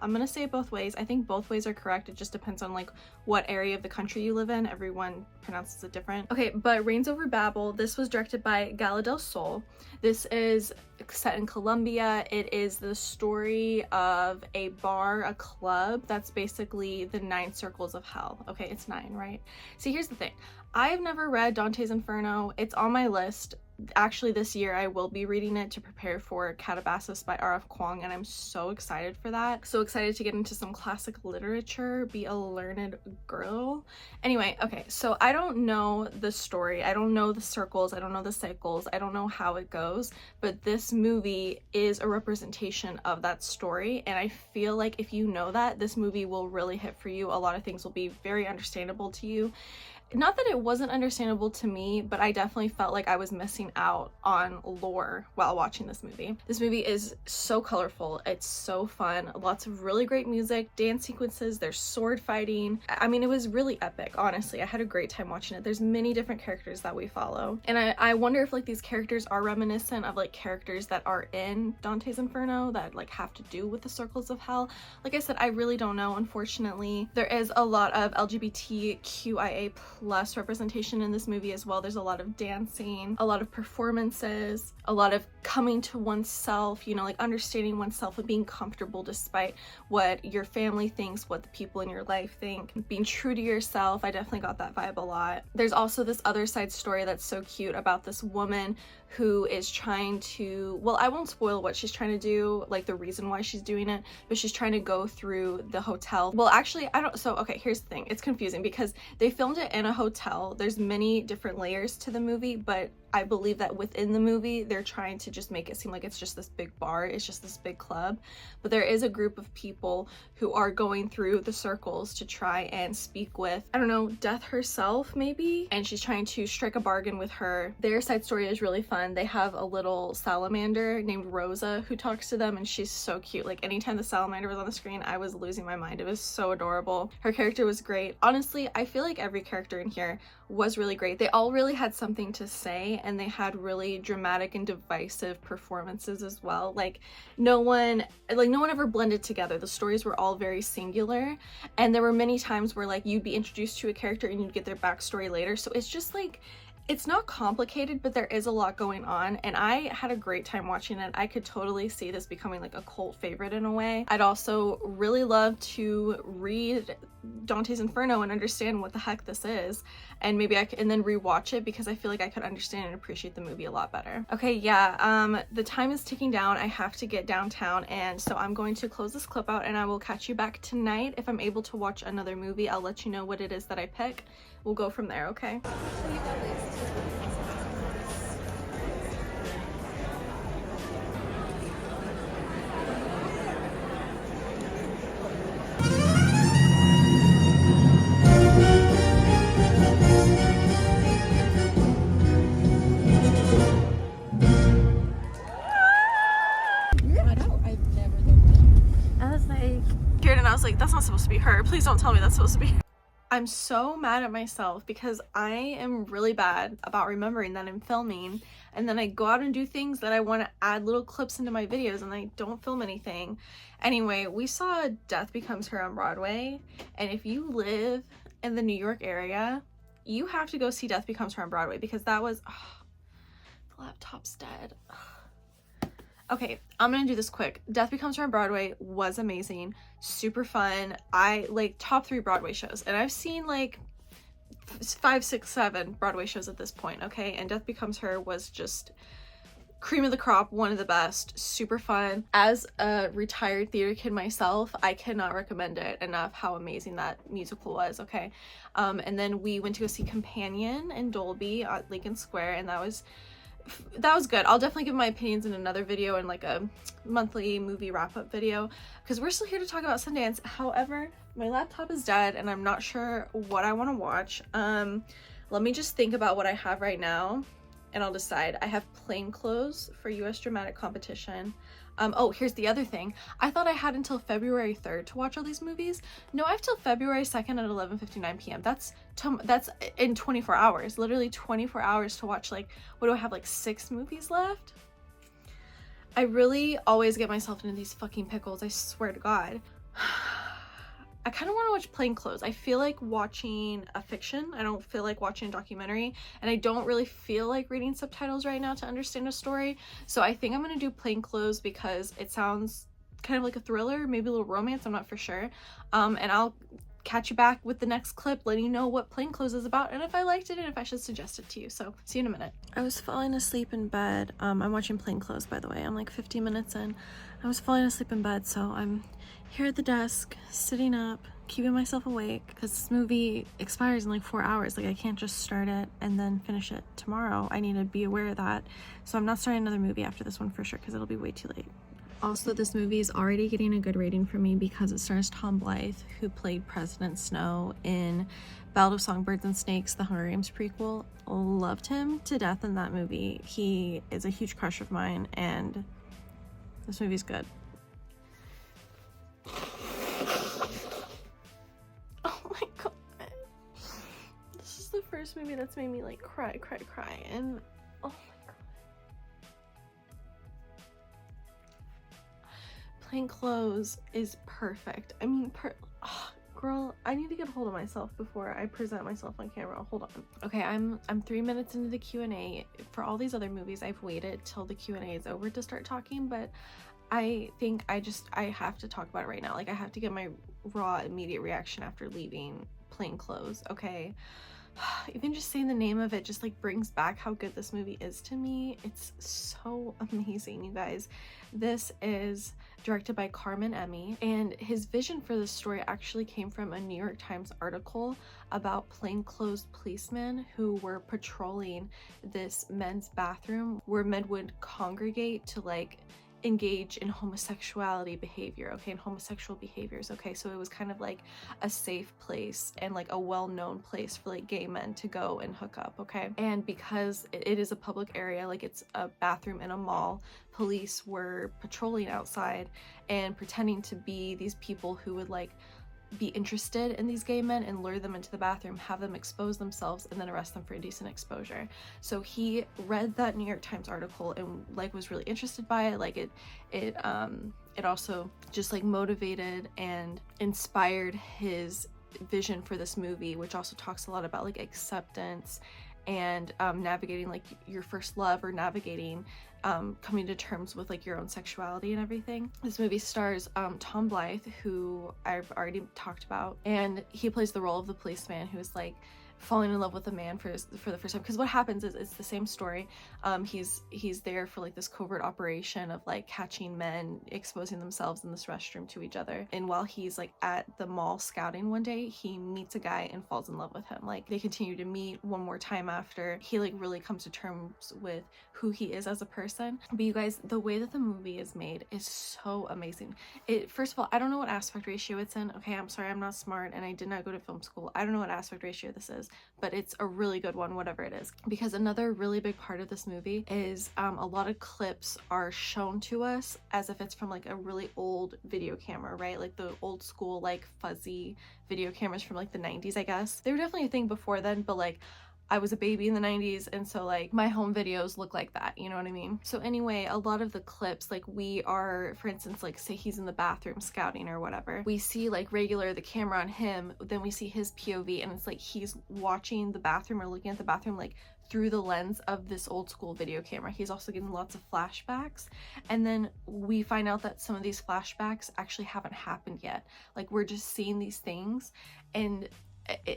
I'm gonna say it both ways. I think both ways are correct. It just depends on like what area of the country you live in. Everyone pronounces it different. Okay, but Reigns Over Babel, this was directed by Gala del Sol. This is set in Colombia. It is the story of a bar, a club that's basically the 9 circles of hell. Okay, it's 9, right? See, here's the thing. I've never read Dante's Inferno. It's on my list. Actually, this year I will be reading it to prepare for Catabasis by R.F. Kuang, and I'm so excited for that. So excited to get into some classic literature, be a learned girl. Anyway, okay, so I don't know the story. I don't know the circles. I don't know the cycles. I don't know how it goes, but this movie is a representation of that story, and I feel like if you know that, this movie will really hit for you. A lot of things will be very understandable to you. Not that it wasn't understandable to me, but I definitely felt like I was missing out on lore while watching this movie. This movie is so colorful. It's so fun. Lots of really great music, dance sequences, there's sword fighting. I mean, it was really epic, honestly. I had a great time watching it. There's many different characters that we follow. And I wonder if like these characters are reminiscent of like characters that are in Dante's Inferno that like have to do with the circles of hell. Like I said, I really don't know, unfortunately. There is a lot of LGBTQIA+ representation in this movie as well. There's a lot of dancing, a lot of performances, a lot of coming to oneself, you know, like understanding oneself and being comfortable despite what your family thinks, what the people in your life think, being true to yourself. I definitely got that vibe a lot. There's also this other side story that's so cute about this woman who is trying to, well, I won't spoil what she's trying to do, like the reason why she's doing it, but she's trying to go through the hotel. Well, actually, so okay, here's the thing. It's confusing because they filmed it in a hotel. There's many different layers to the movie, but I believe that within the movie, they're trying to just make it seem like it's just this big bar, it's just this big club. But there is a group of people who are going through the circles to try and speak with, I don't know, Death herself, maybe? And she's trying to strike a bargain with her. Their side story is really fun. They have a little salamander named Rosa who talks to them, and she's so cute. Like, anytime the salamander was on the screen, I was losing my mind. It was so adorable. Her character was great. Honestly, I feel like every character in here was really great. They all really had something to say, and they had really dramatic and divisive performances as well. Like no one ever blended together. The stories were all very singular, and there were many times where like you'd be introduced to a character and you'd get their backstory later. So it's just like, it's not complicated, but there is a lot going on, and I had a great time watching it. I could totally see this becoming like a cult favorite in a way. I'd also really love to read Dante's Inferno and understand what the heck this is, and maybe I could, and then rewatch it, because I feel like I could understand and appreciate the movie a lot better. Okay, yeah, the time is ticking down. I have to get downtown, and so I'm going to close this clip out, and I will catch you back tonight. If I'm able to watch another movie, I'll let you know what it is that I pick. We'll go from there, okay? I was like, that's not supposed to be her. Please don't tell me that's supposed to be her. I'm so mad at myself because I am really bad about remembering that I'm filming, and then I go out and do things that I want to add little clips into my videos, and I don't film anything. Anyway, we saw Death Becomes Her on Broadway, and if you live in the New York area, you have to go see Death Becomes Her on Broadway, because that was, the laptop's dead. Okay, I'm gonna do this quick. Death Becomes Her on Broadway was amazing, super fun. I like top 3 Broadway shows, and I've seen like 5, 6, 7 Broadway shows at this point, okay? And Death Becomes Her was just cream of the crop, one of the best, super fun. As a retired theater kid myself, I cannot recommend it enough how amazing that musical was, okay? And then we went to go see Companion in Dolby at Lincoln Square, and that was good. I'll definitely give my opinions in another video, in like a monthly movie wrap-up video, because we're still here to talk about Sundance. However, my laptop is dead and I'm not sure what I want to watch. Let me just think about what I have right now and I'll decide. I have Plainclothes for US Dramatic Competition. Oh, here's the other thing. I thought I had until February 3rd to watch all these movies. No, I have till February 2nd at 11:59 p.m. That's in 24 hours. Literally 24 hours to watch, like, what do I have, like 6 movies left? I really always get myself into these fucking pickles, I swear to God. I kind of want to watch Plainclothes. I feel like watching a fiction. I don't feel like watching a documentary, and I don't really feel like reading subtitles right now to understand a story. So I think I'm going to do Plainclothes because it sounds kind of like a thriller, maybe a little romance, I'm not for sure. And I'll catch you back with the next clip letting you know what Plainclothes is about and if I liked it and if I should suggest it to you. So see you in a minute. I was falling asleep in bed. I'm watching Plainclothes, by the way. I'm like 15 minutes in. I was falling asleep in bed, so I'm here at the desk, sitting up, keeping myself awake because this movie expires in like 4 hours. Like I can't just start it and then finish it tomorrow. I need to be aware of that. So I'm not starting another movie after this one for sure because it'll be way too late. Also, this movie is already getting a good rating from me because it stars Tom Blythe, who played President Snow in Ballad of Songbirds and Snakes, the Hunger Games prequel. Loved him to death in that movie. He is a huge crush of mine, and this movie's good. Oh my god. This is the first movie that's made me like cry, and oh. Plainclothes is perfect. I mean, girl, I need to get a hold of myself before I present myself on camera. Hold on. Okay, I'm 3 minutes into the Q&A. For all these other movies, I've waited till the Q&A is over to start talking, but I think I have to talk about it right now. Like, I have to get my raw, immediate reaction after leaving Plainclothes, okay? Even just saying the name of it just like brings back how good this movie is to me. It's so amazing, you guys. This is directed by Carmen Emmy, and his vision for this story actually came from a New York Times article about plainclothes policemen who were patrolling this men's bathroom where men would congregate to like engage in homosexuality behavior, okay, and homosexual behaviors, okay? So it was kind of like a safe place and like a well-known place for like gay men to go and hook up, okay? And because it is a public area, like it's a bathroom in a mall, police were patrolling outside and pretending to be these people who would like be interested in these gay men and lure them into the bathroom, have them expose themselves, and then arrest them for indecent exposure. So he read that New York Times article and like was really interested by it. Like it also just like motivated and inspired his vision for this movie, which also talks a lot about like acceptance and navigating like your first love, or navigating coming to terms with like your own sexuality and everything. This movie stars Tom Blythe, who I've already talked about, and he plays the role of the policeman who is like falling in love with a man for the first time. Because what happens is it's the same story. He's there for like this covert operation of like catching men exposing themselves in this restroom to each other, and while he's like at the mall scouting one day, he meets a guy and falls in love with him. Like they continue to meet one more time after he like really comes to terms with who he is as a person. But you guys, the way that the movie is made is so amazing. First of all, I don't know what aspect ratio it's in, okay? I'm sorry, I'm not smart and I did not go to film school. I don't know what aspect ratio this is, but it's a really good one, whatever it is. Because another really big part of this movie is a lot of clips are shown to us as if it's from like a really old video camera, right? Like the old school like fuzzy video cameras from like the 90s, I guess. They were definitely a thing before then, but like I was a baby in the 90s, and so like my home videos look like that, you know what I mean? So anyway, a lot of the clips, like we are, for instance, like say he's in the bathroom scouting or whatever, we see like the camera on him, then we see his POV, and it's like he's watching the bathroom or looking at the bathroom like through the lens of this old school video camera. He's also getting lots of flashbacks, and then we find out that some of these flashbacks actually haven't happened yet. Like we're just seeing these things, and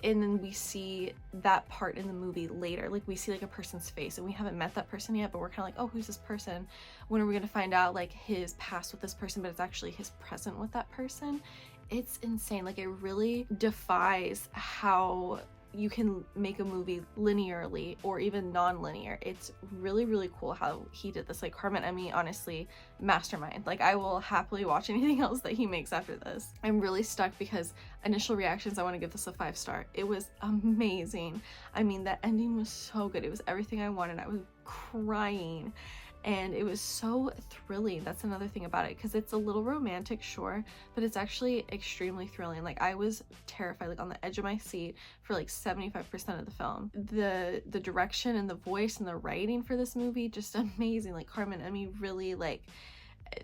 then we see that part in the movie later. Like we see like a person's face and we haven't met that person yet, but we're kind of like, oh, who's this person? When are we gonna find out like his past with this person, but it's actually his present with that person? It's insane. Like it really defies how you can make a movie linearly or even non-linear. It's really, really cool how he did this. Like Carmen Emmy, honestly, mastermind. Like I will happily watch anything else that he makes after this. I'm really stuck because initial reactions, I want to give this a 5-star. It was amazing. I mean, that ending was so good. It was everything I wanted. I was crying. And it was so thrilling. That's another thing about it, because it's a little romantic, sure, but it's actually extremely thrilling. Like I was terrified, like on the edge of my seat for like 75% of the film. The direction and the voice and the writing for this movie, just amazing. Like Carmen Emmy really like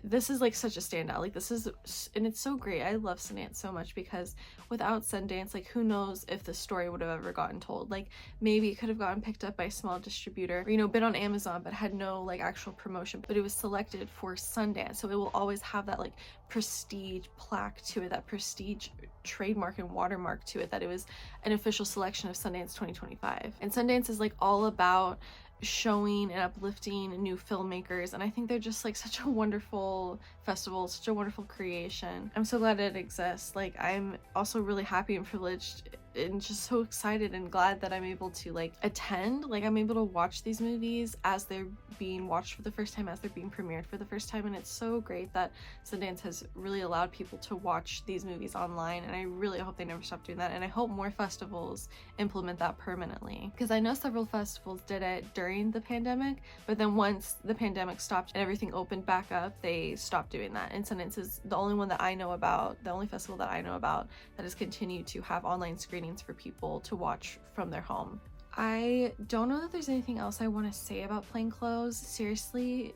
this is like such a standout. Like this is, and it's so great. I love Sundance so much because without Sundance, like who knows if the story would have ever gotten told. Like maybe it could have gotten picked up by a small distributor, or, you know, been on Amazon but had no like actual promotion, but it was selected for Sundance, so it will always have that like prestige plaque to it, that prestige trademark and watermark to it, that it was an official selection of Sundance 2025. And Sundance is like all about showing and uplifting new filmmakers, and I think they're just like such a wonderful festival, such a wonderful creation. I'm so glad it exists. Like I'm also really happy and privileged and just so excited and glad that I'm able to like attend. Like I'm able to watch these movies as they're being watched for the first time, as they're being premiered for the first time, and it's so great that Sundance has really allowed people to watch these movies online, and I really hope they never stop doing that, and I hope more festivals implement that permanently, because I know several festivals did it during the pandemic, but then once the pandemic stopped and everything opened back up, they stopped doing that. And Sundance is the only one that I know about, the only festival that I know about that has continued to have online screenings for people to watch from their home. I don't know that there's anything else I want to say about Plainclothes. Seriously,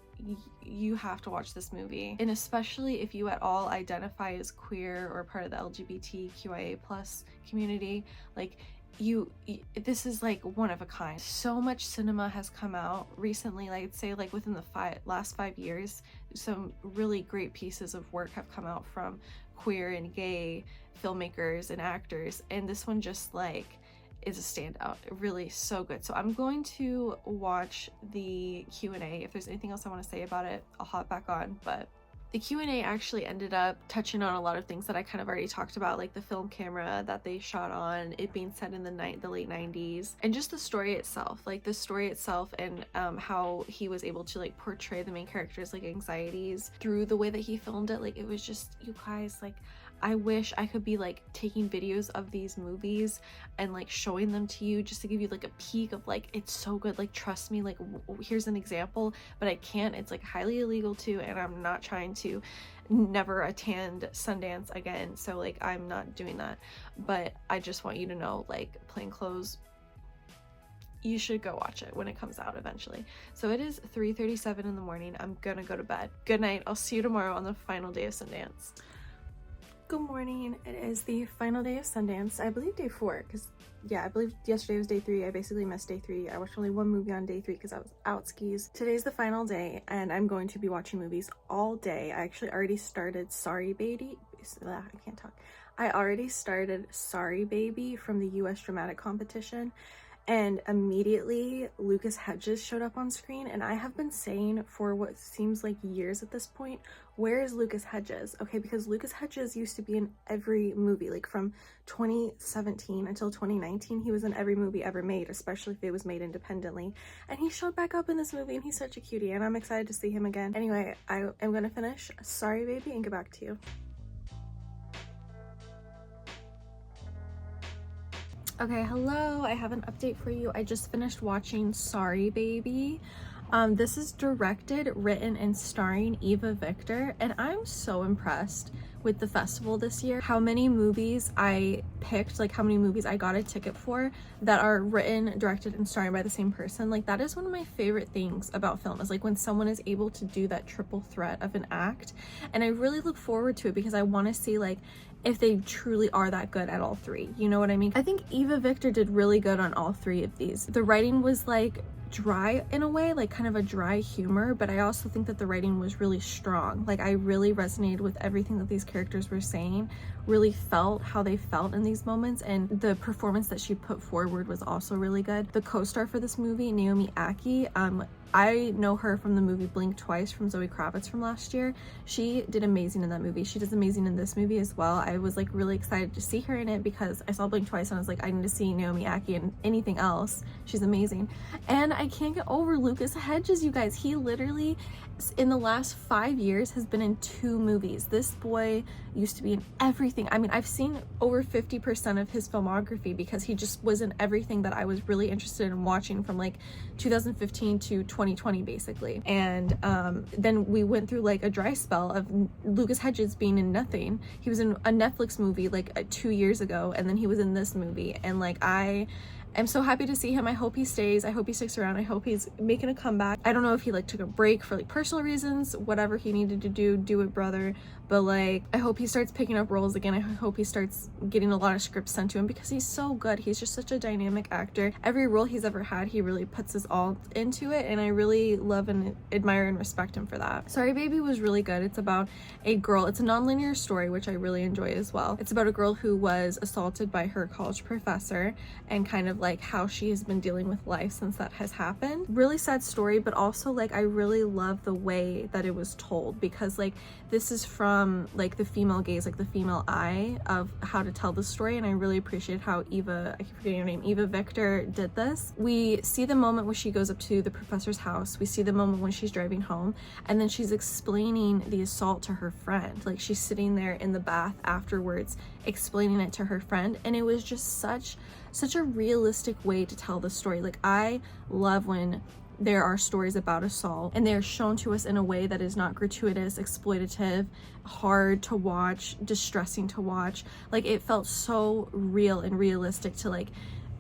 you have to watch this movie, and especially if you at all identify as queer or part of the LGBTQIA+ community, like this is like one of a kind. So much cinema has come out recently, like I'd say like within the last 5 years, some really great pieces of work have come out from queer and gay filmmakers and actors, and this one just like is a standout. Really so good. So I'm going to watch the Q&A. If there's anything else I want to say about it, I'll hop back on, but the Q&A actually ended up touching on a lot of things that I kind of already talked about, like the film camera that they shot on, it being set in the late 90s, and just the story itself, and how he was able to like portray the main character's like anxieties through the way that he filmed it. Like it was just, you guys, like I wish I could be like taking videos of these movies and like showing them to you just to give you like a peek of like, it's so good, like trust me, like here's an example, but I can't. It's like highly illegal too, and I'm not trying to never attend Sundance again, so like I'm not doing that. But I just want you to know, like Plainclothes, you should go watch it when it comes out eventually. So it is 3:37 in the morning. I'm gonna go to bed. Good night. I'll see you tomorrow on the final day of Sundance. Good morning. It is the final day of Sundance. I believe day 4, because yeah, I believe yesterday was day 3. I basically missed day 3. I watched only one movie on day 3 because I was out skis. Today's the final day, and I'm going to be watching movies all day. I actually already started Sorry Baby. I can't talk. I already started Sorry Baby from the US Dramatic Competition, and immediately Lucas Hedges showed up on screen, and I have been saying for what seems like years at this point, where is Lucas Hedges? Okay, because Lucas Hedges used to be in every movie, like from 2017 until 2019, he was in every movie ever made, especially if it was made independently, and he showed back up in this movie, and he's such a cutie, and I'm excited to see him again. Anyway, I am gonna finish Sorry Baby and get back to you. Okay, hello, I have an update for you. I just finished watching Sorry Baby. This is directed, written, and starring Eva Victor, and I'm so impressed with the festival this year. How many movies I picked, like how many movies I got a ticket for that are written, directed, and starring by the same person. Like that is one of my favorite things about film, is like when someone is able to do that triple threat of an act, and I really look forward to it because I want to see like if they truly are that good at all 3, you know what I mean? I think Eva Victor did really good on all 3 of these. The writing was like dry in a way, like kind of a dry humor, but I also think that the writing was really strong. Like I really resonated with everything that these characters were saying, really felt how they felt in these moments, and the performance that she put forward was also really good. The co-star for this movie, Naomi Ackie, I know her from the movie Blink Twice from Zoe Kravitz from last year. She did amazing in that movie. She does amazing in this movie as well. I was like really excited to see her in it because I saw Blink Twice and I was like, I need to see Naomi Ackie in anything else. She's amazing. And I can't get over Lucas Hedges, you guys. He literally, in the last 5 years, has been in 2 movies. This boy used to be in everything. I mean, I've seen over 50% of his filmography because he just was in everything that I was really interested in watching from like 2015 to 2020 basically. And then we went through like a dry spell of Lucas Hedges being in nothing. He was in a Netflix movie like 2 years ago, and then he was in this movie, and like I I'm so happy to see him. I hope he stays. I hope he sticks around. I hope he's making a comeback. I don't know if he like took a break for like personal reasons, whatever he needed to do it, brother. But like, I hope he starts picking up roles again. I hope he starts getting a lot of scripts sent to him because he's so good. He's just such a dynamic actor. Every role he's ever had, he really puts his all into it, and I really love and admire and respect him for that. Sorry Baby was really good. It's about a girl. It's a non-linear story, which I really enjoy as well. It's about a girl who was assaulted by her college professor and kind of like how she has been dealing with life since that has happened. Really sad story, but also like I really love the way that it was told, because like this is from like the female gaze, like the female eye of how to tell the story, and I really appreciate how Eva, I keep forgetting her name, Eva Victor did this. We see the moment where she goes up to the professor's house, we see the moment when she's driving home, and then she's explaining the assault to her friend. Like she's sitting there in the bath afterwards explaining it to her friend, and it was just such a realistic way to tell the story. Like I love when there are stories about assault and they're shown to us in a way that is not gratuitous, exploitative, hard to watch, distressing to watch. Like it felt so real and realistic to like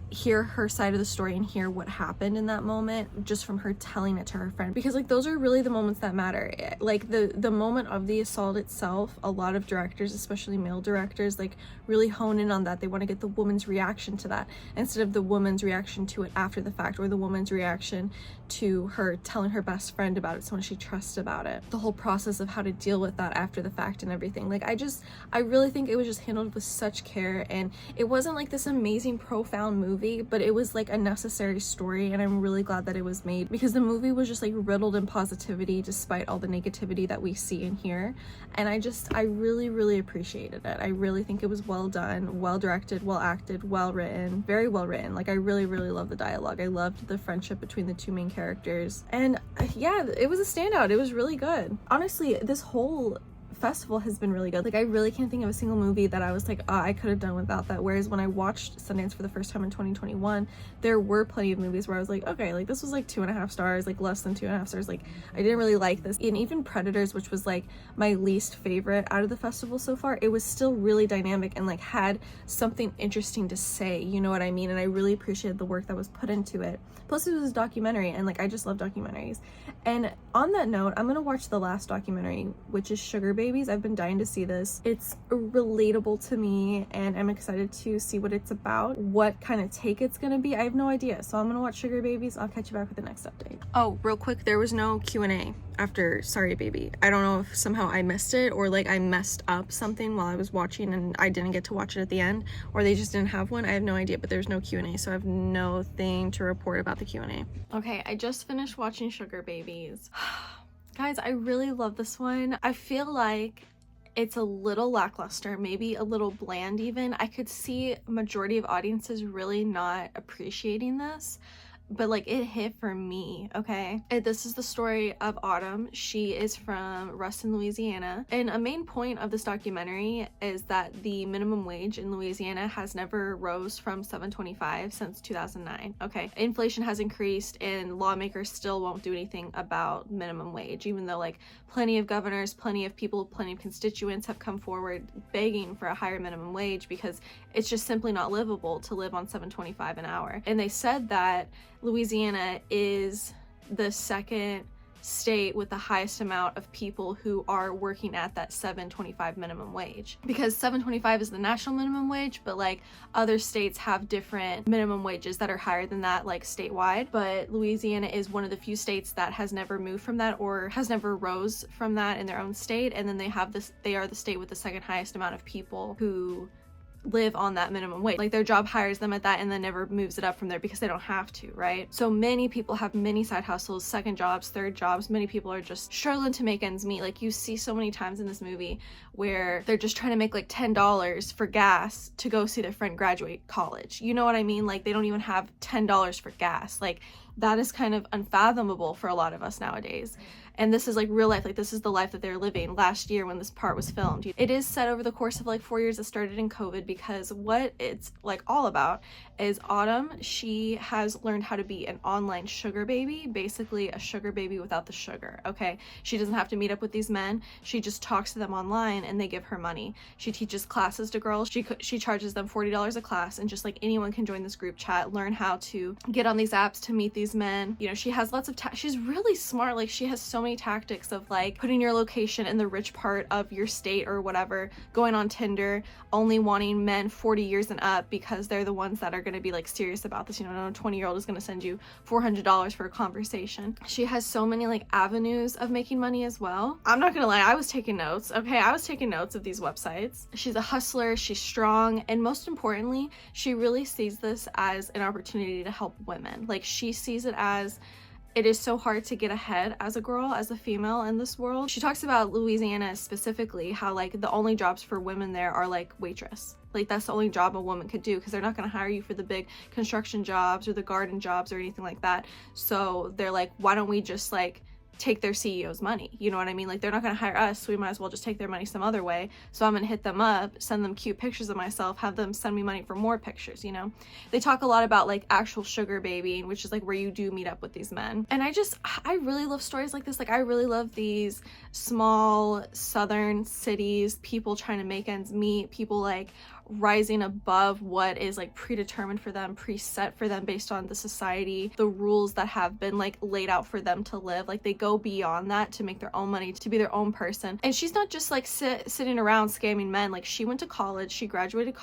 hear her side of the story and hear what happened in that moment just from her telling it to her friend, because like those are really the moments that matter. Like the moment of the assault itself, a lot of directors, especially male directors, like really hone in on that. They want to get the woman's reaction to that instead of the woman's reaction to it after the fact, or the woman's reaction to her telling her best friend about it, someone she trusts about it, the whole process of how to deal with that after the fact and everything. Like I really think it was just handled with such care, and it wasn't like this amazing profound movie, but it was like a necessary story, and I'm really glad that it was made, because the movie was just like riddled in positivity despite all the negativity that we see and hear, and I really appreciated it. I really think it was well done, well directed, well acted, well written, very well written. Like I really love the dialogue. I loved the friendship between the two main characters, and yeah, it was a standout. It was really good. Honestly, this whole festival has been really good. Like I really can't think of a single movie that I was like, oh, I could have done without that. Whereas when I watched Sundance for the first time in 2021, there were plenty of movies where I was like, okay, like this was like 2.5 stars, like less than 2.5 stars. Like I didn't really like this. And even Predators, which was like my least favorite out of the festival so far, it was still really dynamic and like had something interesting to say, you know what I mean? And I really appreciated the work that was put into it. Plus it was a documentary, and like I just love documentaries. And on that note, I'm gonna watch the last documentary, which is Sugar Babies. I've been dying to see this. It's relatable to me, and I'm excited to see what it's about, what kind of take it's gonna be. I have no idea, so I'm gonna watch Sugar Babies. I'll catch you back with the next update. Oh, real quick, there was no Q&A after Sorry Baby. I don't know if somehow I missed it, or like I messed up something while I was watching and I didn't get to watch it at the end, or they just didn't have one. I have no idea, but there's no Q&A, so I have nothing to report about the Q&A. Okay, I just finished watching Sugar Babies. Guys, I really love this one. I feel like it's a little lackluster, maybe a little bland even. I could see majority of audiences really not appreciating this, but like it hit for me, okay? This is the story of Autumn. She is from Ruston, Louisiana, and a main point of this documentary is that the minimum wage in Louisiana has never rose from $7.25 since 2009, okay? Inflation has increased, and lawmakers still won't do anything about minimum wage, even though like plenty of governors, plenty of people, plenty of constituents have come forward begging for a higher minimum wage because it's just simply not livable to live on $7.25 an hour. And they said that Louisiana is the second state with the highest amount of people who are working at that $7.25 minimum wage, because $7.25 is the national minimum wage, but like other states have different minimum wages that are higher than that, like statewide. But Louisiana is one of the few states that has never moved from that or has never rose from that in their own state, and then they are the state with the second highest amount of people who live on that minimum wage. Like their job hires them at that and then never moves it up from there because they don't have to, right? So many people have many side hustles, second jobs, third jobs. Many people are just struggling to make ends meet. Like you see so many times in this movie where they're just trying to make like $10 for gas to go see their friend graduate college. You know what I mean? Like they don't even have $10 for gas. Like that is kind of unfathomable for a lot of us nowadays. And this is like real life, like this is the life that they're living last year when this part was filmed. It is set over the course of like 4 years. It started in COVID, because what it's like all about is Autumn, she has learned how to be an online sugar baby, basically a sugar baby without the sugar, okay? She doesn't have to meet up with these men. She just talks to them online and they give her money. She teaches classes to girls. She charges them $40 a class, and just like anyone can join this group chat, learn how to get on these apps to meet these men. You know, she has lots of she's really smart. Like, she has so many tactics of like putting your location in the rich part of your state or whatever, going on Tinder, only wanting men 40 years and up because they're the ones that are going to be like serious about this. You know, no 20-year-old is going to send you $400 for a conversation. She has so many like avenues of making money as well. I'm not gonna lie, I was taking notes. Okay, I was taking notes of these websites. She's a hustler, she's strong, and most importantly, she really sees this as an opportunity to help women. Like, she sees it as, it is so hard to get ahead as a girl, as a female in this world. She talks about Louisiana specifically, how like the only jobs for women there are like waitress. Like, that's the only job a woman could do, because they're not going to hire you for the big construction jobs or the garden jobs or anything like that. So they're like, why don't we just like take their CEO's money? You know what I mean? Like, they're not going to hire us, so we might as well just take their money some other way. So I'm going to hit them up, send them cute pictures of myself, have them send me money for more pictures, you know? They talk a lot about like actual sugar babying, which is like where you do meet up with these men. And I really love stories like this. Like, I really love these small southern cities, people trying to make ends meet, people like rising above what is like predetermined for them, preset for them based on the society, the rules that have been like laid out for them to live. Like, they go beyond that to make their own money, to be their own person. And she's not just like sitting around scamming men. Like, she went to college, she graduated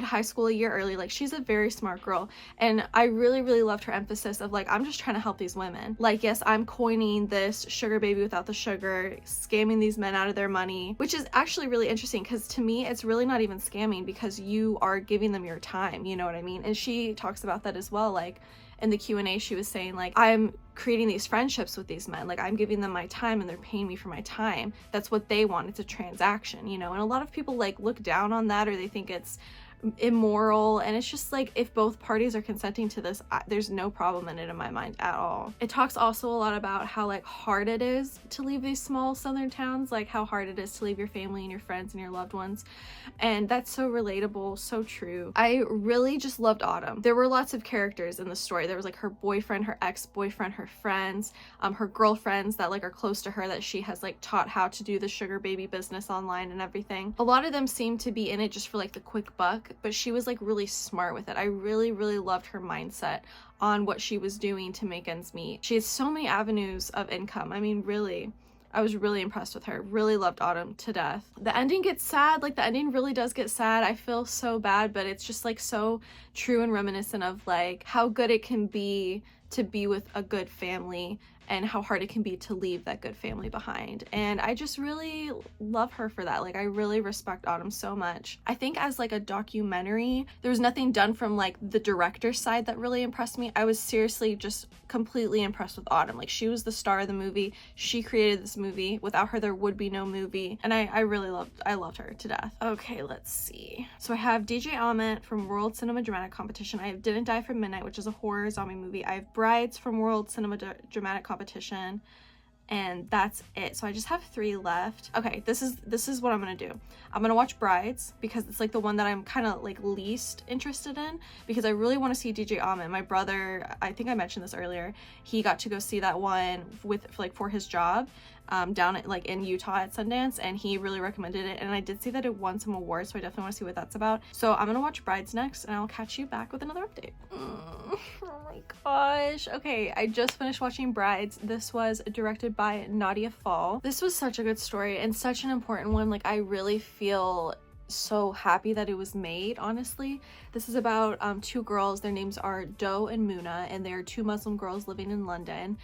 high school a year early. Like, she's a very smart girl. And I really, really loved her emphasis of like, I'm just trying to help these women. Like, yes, I'm coining this sugar baby without the sugar, scamming these men out of their money, which is actually really interesting, because to me, it's really not even scamming, because you are giving them your time, you know what I mean? And she talks about that as well. Like, in the Q&A, she was saying like, I'm creating these friendships with these men, like I'm giving them my time and they're paying me for my time. That's what they want. It's a transaction, you know? And a lot of people like look down on that, or they think it's immoral, and it's just like, if both parties are consenting to this, there's no problem in it in my mind at all. It talks also a lot about how like hard it is to leave these small southern towns, like how hard it is to leave your family and your friends and your loved ones, and that's so relatable, so true. I really just loved Autumn. There were lots of characters in the story. There was like her boyfriend, her ex-boyfriend, her friends, her girlfriends that like are close to her, that she has like taught how to do the sugar baby business online and everything. A lot of them seem to be in it just for like the quick buck, but she was like really smart with it. I really, really loved her mindset on what she was doing to make ends meet. She has so many avenues of income. I mean, really, I was really impressed with her. Really loved Autumn to death. The ending gets sad. Like, the ending really does get sad. I feel so bad, but it's just like so true and reminiscent of like how good it can be to be with a good family, and how hard it can be to leave that good family behind. And I just really love her for that. Like, I really respect Autumn so much. I think as like a documentary, there was nothing done from like the director's side that really impressed me. I was seriously just completely impressed with Autumn. Like, she was the star of the movie. She created this movie. Without her, there would be no movie. And I loved her to death. Okay, let's see. So I have DJ Ahmet from World Cinema Dramatic Competition. I have Didn't Die from Midnight, which is a horror zombie movie. I have Brides from World Cinema Dramatic Competition, and that's it. So I just have 3 left. Okay, this is what I'm gonna do. I'm gonna watch Brides, because it's like the one that I'm kind of like least interested in, because I really want to see DJ Ahmet. My brother, I think I mentioned this earlier, he got to go see that one for his job down at like in Utah at Sundance, and he really recommended it, and I did see that it won some awards, so I definitely want to see what that's about. So I'm gonna watch Brides next, and I'll catch you back with another update. Oh my gosh. Okay, I just finished watching Brides. This was directed by Nadia Fall. This was such a good story and such an important one. Like, I really feel so happy that it was made, honestly. This is about 2 girls. Their names are Doe and Muna, and they're 2 Muslim girls living in London.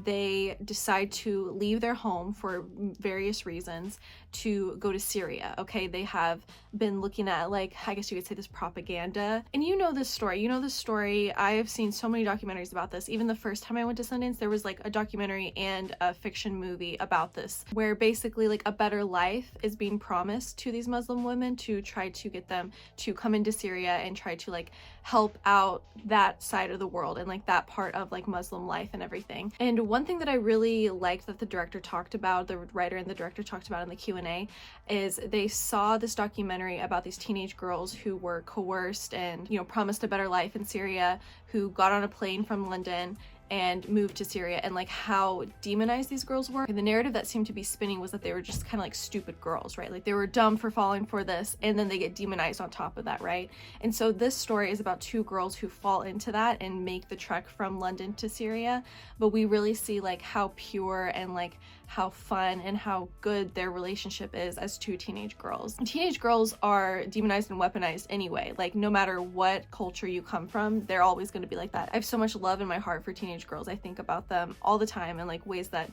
They decide to leave their home for various reasons to go to Syria. Okay, they have been looking at, like, I guess you could say, this propaganda. And you know this story. I have seen so many documentaries about this. Even the first time I went to Sundance, there was like a documentary and a fiction movie about this, where basically like a better life is being promised to these Muslim women London to try to get them to come into Syria and try to like help out that side of the world and like that part of like Muslim life and everything. And one thing that I really liked that the director talked about, the writer and the director talked about in the Q&A, is they saw this documentary about these teenage girls who were coerced and, you know, promised a better life in Syria, who got on a plane from London and moved to Syria, and like how demonized these girls were. And the narrative that seemed to be spinning was that they were just kind of like stupid girls, right? Like they were dumb for falling for this, and then they get demonized on top of that, right? And so this story is about two girls who fall into that and make the trek from London to Syria, but we really see like how pure and like how fun and how good their relationship is as two teenage girls. Teenage girls are demonized and weaponized anyway. Like no matter what culture you come from, they're always going to be like that. I have so much love in my heart for teenage girls. I think about them all the time and like ways that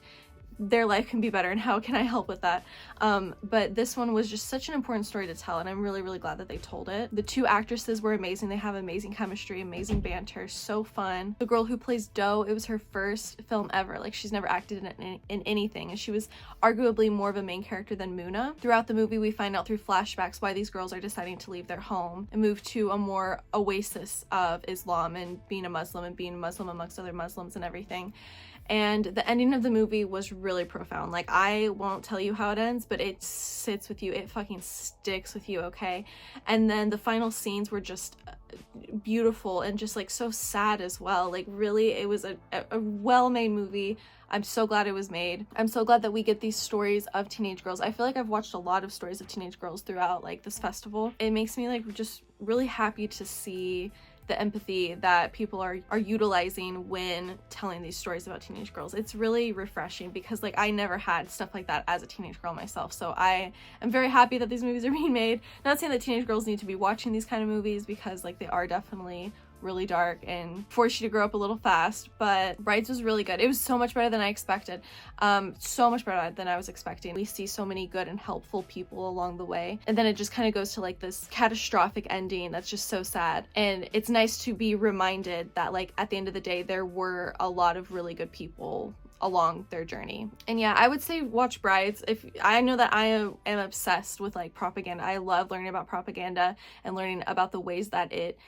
their life can be better and how can I help with that. But this one was just such an important story to tell, and I'm really, really glad that they told it. The two actresses were amazing. They have amazing chemistry, amazing banter, so fun. The girl who plays Doe, it was her first film ever. Like she's never acted in anything, and she was arguably more of a main character than Muna. Throughout the movie, we find out through flashbacks why these girls are deciding to leave their home and move to a more oasis of Islam and being a Muslim amongst other Muslims and everything. And the ending of the movie was really profound. Like, I won't tell you how it ends, but it sits with you. It fucking sticks with you, okay? And then the final scenes were just beautiful and just like so sad as well. Like really, it was a well-made movie. I'm so glad it was made. I'm so glad that we get these stories of teenage girls. I feel like I've watched a lot of stories of teenage girls throughout like this festival. It makes me like just really happy to see the empathy that people are utilizing when telling these stories about teenage girls. It's really refreshing because like I never had stuff like that as a teenage girl myself. So I am very happy that these movies are being made. Not saying that teenage girls need to be watching these kind of movies because like they are definitely really dark and force you to grow up a little fast, but Brides was really good. It was so much better than I expected. So much better than I was expecting. We see so many good and helpful people along the way, and then it just kind of goes to like this catastrophic ending that's just so sad. And it's nice to be reminded that like at the end of the day there were a lot of really good people along their journey. And yeah, I would say watch Brides. If I know that I am obsessed with like propaganda. I love learning about propaganda and learning about the ways that it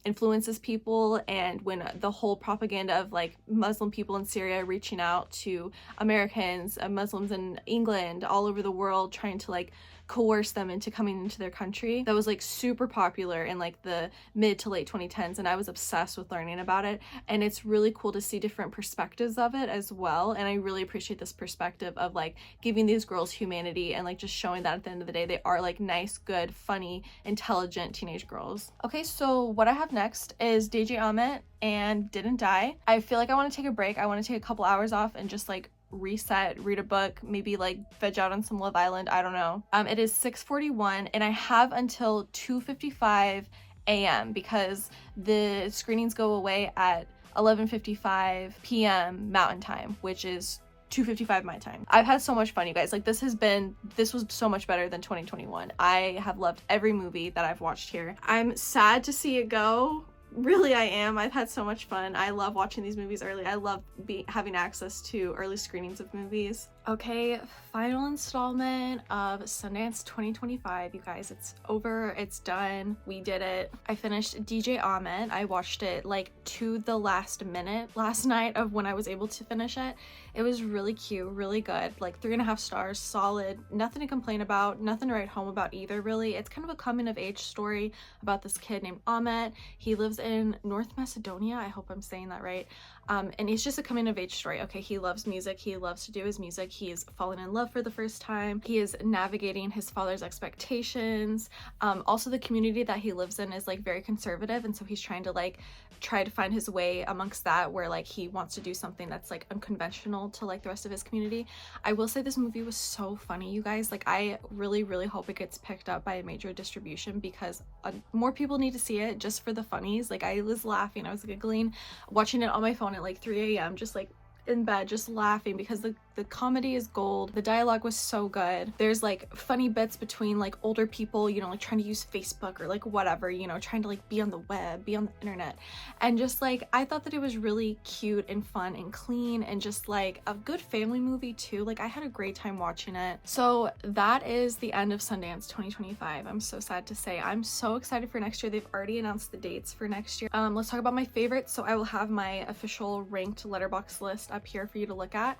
influences people, and when the whole propaganda of like Muslim people in Syria reaching out to Americans, Muslims in England, all over the world, trying to like coerce them into coming into their country. That was like super popular in like the mid to late 2010s, and I was obsessed with learning about it. And it's really cool to see different perspectives of it as well, and I really appreciate this perspective of like giving these girls humanity and like just showing that at the end of the day they are like nice, good, funny, intelligent teenage girls. Okay, so what I have next is DJ Ahmet and Didn't Die. I feel like I want to take a break. I want to take a couple hours off and just like reset, read a book, maybe like veg out on some Love Island, I don't know. It is 6:41 and I have until 2:55 a.m. because the screenings go away at 11:55 p.m. Mountain Time, which is 2:55 my time. I've had so much fun, you guys. Like this was so much better than 2021. I have loved every movie that I've watched here. I'm sad to see it go. Really, I am. I've had so much fun. I love watching these movies early. I love having access to early screenings of movies. Okay, final installment of Sundance 2025, you guys. It's over. It's done. We did it. I finished DJ Ahmet. I watched it like to the last minute last night of when I was able to finish it. It was really cute, really good. Like 3.5 stars, solid. Nothing to complain about, nothing to write home about either, really. It's kind of a coming of age story about this kid named Ahmet. He lives in North Macedonia. I hope I'm saying that right. And it's just a coming of age story. Okay, he loves music. He loves to do his music. He's fallen in love for the first time. He is navigating his father's expectations. Also, the community that he lives in is like very conservative, and so he's trying to find his way amongst that, where like he wants to do something that's like unconventional to like the rest of his community. I will say this movie was so funny, you guys. Like I really, really hope it gets picked up by a major distribution because more people need to see it just for the funnies. Like I was laughing, I was giggling, watching it on my phone at like 3 a.m. just like in bed, just laughing because the comedy is gold. The dialogue was so good. There's like funny bits between like older people, you know, like trying to use Facebook or like whatever, you know, trying to like be on the web, be on the internet. And just like, I thought that it was really cute and fun and clean and just like a good family movie too. Like I had a great time watching it. So that is the end of Sundance 2025. I'm so sad to say. I'm so excited for next year. They've already announced the dates for next year. Let's talk about my favorites. So I will have my official ranked letterbox list up here for you to look at.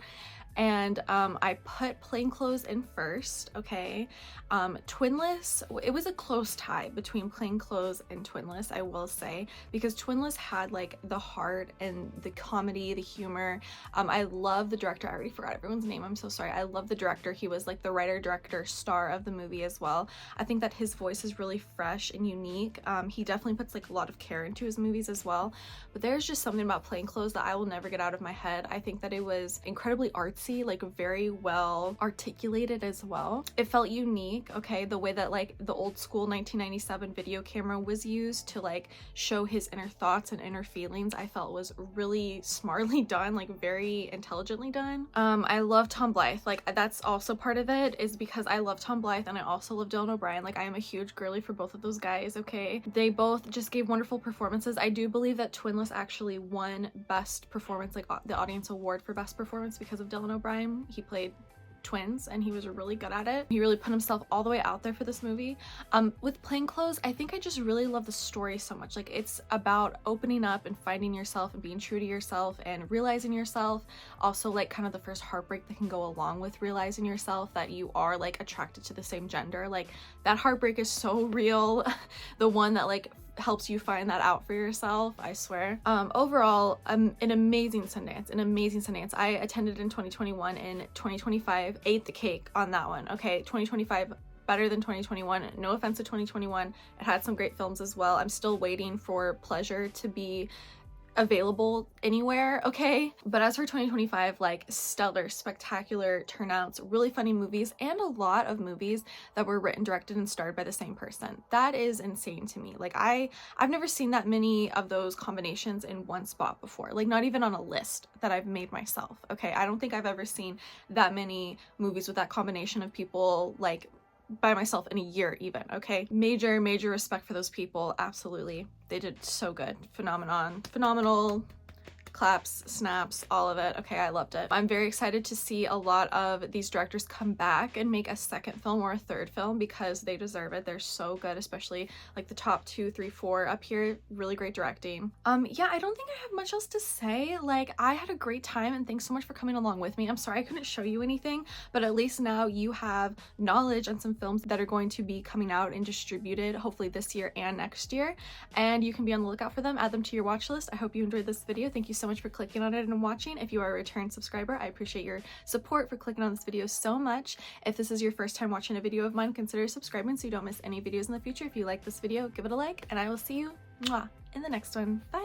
And I put Plainclothes in first, okay? Twinless, it was a close tie between Plainclothes and Twinless, I will say, because Twinless had like the heart and the comedy, the humor. I love the director. I already forgot everyone's name. I'm so sorry. I love the director. He was like the writer, director, star of the movie as well. I think that his voice is really fresh and unique. He definitely puts like a lot of care into his movies as well. But there's just something about Plainclothes that I will never get out of my head. I think that it was incredibly artsy, like very well articulated as well. It felt unique, okay? The way that like the old school 1997 video camera was used to like show his inner thoughts and inner feelings, I felt was really smartly done, like very intelligently done. I love Tom Blythe. Like that's also part of it, is because I love Tom Blythe and I also love Dylan O'Brien. Like I am a huge girly for both of those guys, okay? They both just gave wonderful performances. I do believe that Twinless actually won best performance, like the audience award for best performance, because of Dylan O'Brien. He played twins and he was really good at it. He really put himself all the way out there for this movie. With Plainclothes, I think I just really love the story so much. Like it's about opening up and finding yourself and being true to yourself and realizing yourself. Also like kind of the first heartbreak that can go along with realizing yourself, that you are like attracted to the same gender. Like that heartbreak is so real. The one that like helps you find that out for yourself, I swear. Overall, an amazing Sundance. I attended in 2021 and 2025 ate the cake on that one, okay? 2025 better than 2021. No offense to 2021. It had some great films as well. I'm still waiting for Pleasure to be available anywhere, okay? But as for 2025, like stellar, spectacular turnouts, really funny movies, and a lot of movies that were written, directed, and starred by the same person. That is insane to me. Like I've never seen that many of those combinations in one spot before, like not even on a list that I've made myself, okay? I don't think I've ever seen that many movies with that combination of people like by myself in a year even, okay? Major respect for those people. Absolutely, they did so good. Phenomenal. Claps, snaps, all of it. Okay, I loved it. I'm very excited to see a lot of these directors come back and make a second film or a third film, because they deserve it. They're so good, especially like the top 2, 3, 4 up here. Really great directing. Yeah, I don't think I have much else to say. Like I had a great time and thanks so much for coming along with me. I'm sorry I couldn't show you anything, but at least now you have knowledge on some films that are going to be coming out and distributed hopefully this year and next year, and you can be on the lookout for them. Add them to your watch list. I hope you enjoyed this video. Thank you so much for clicking on it and watching. If you are a return subscriber, I appreciate your support for clicking on this video so much. If this is your first time watching a video of mine, consider subscribing so you don't miss any videos in the future. If you like this video, give it a like, and I will see you in the next one. Bye!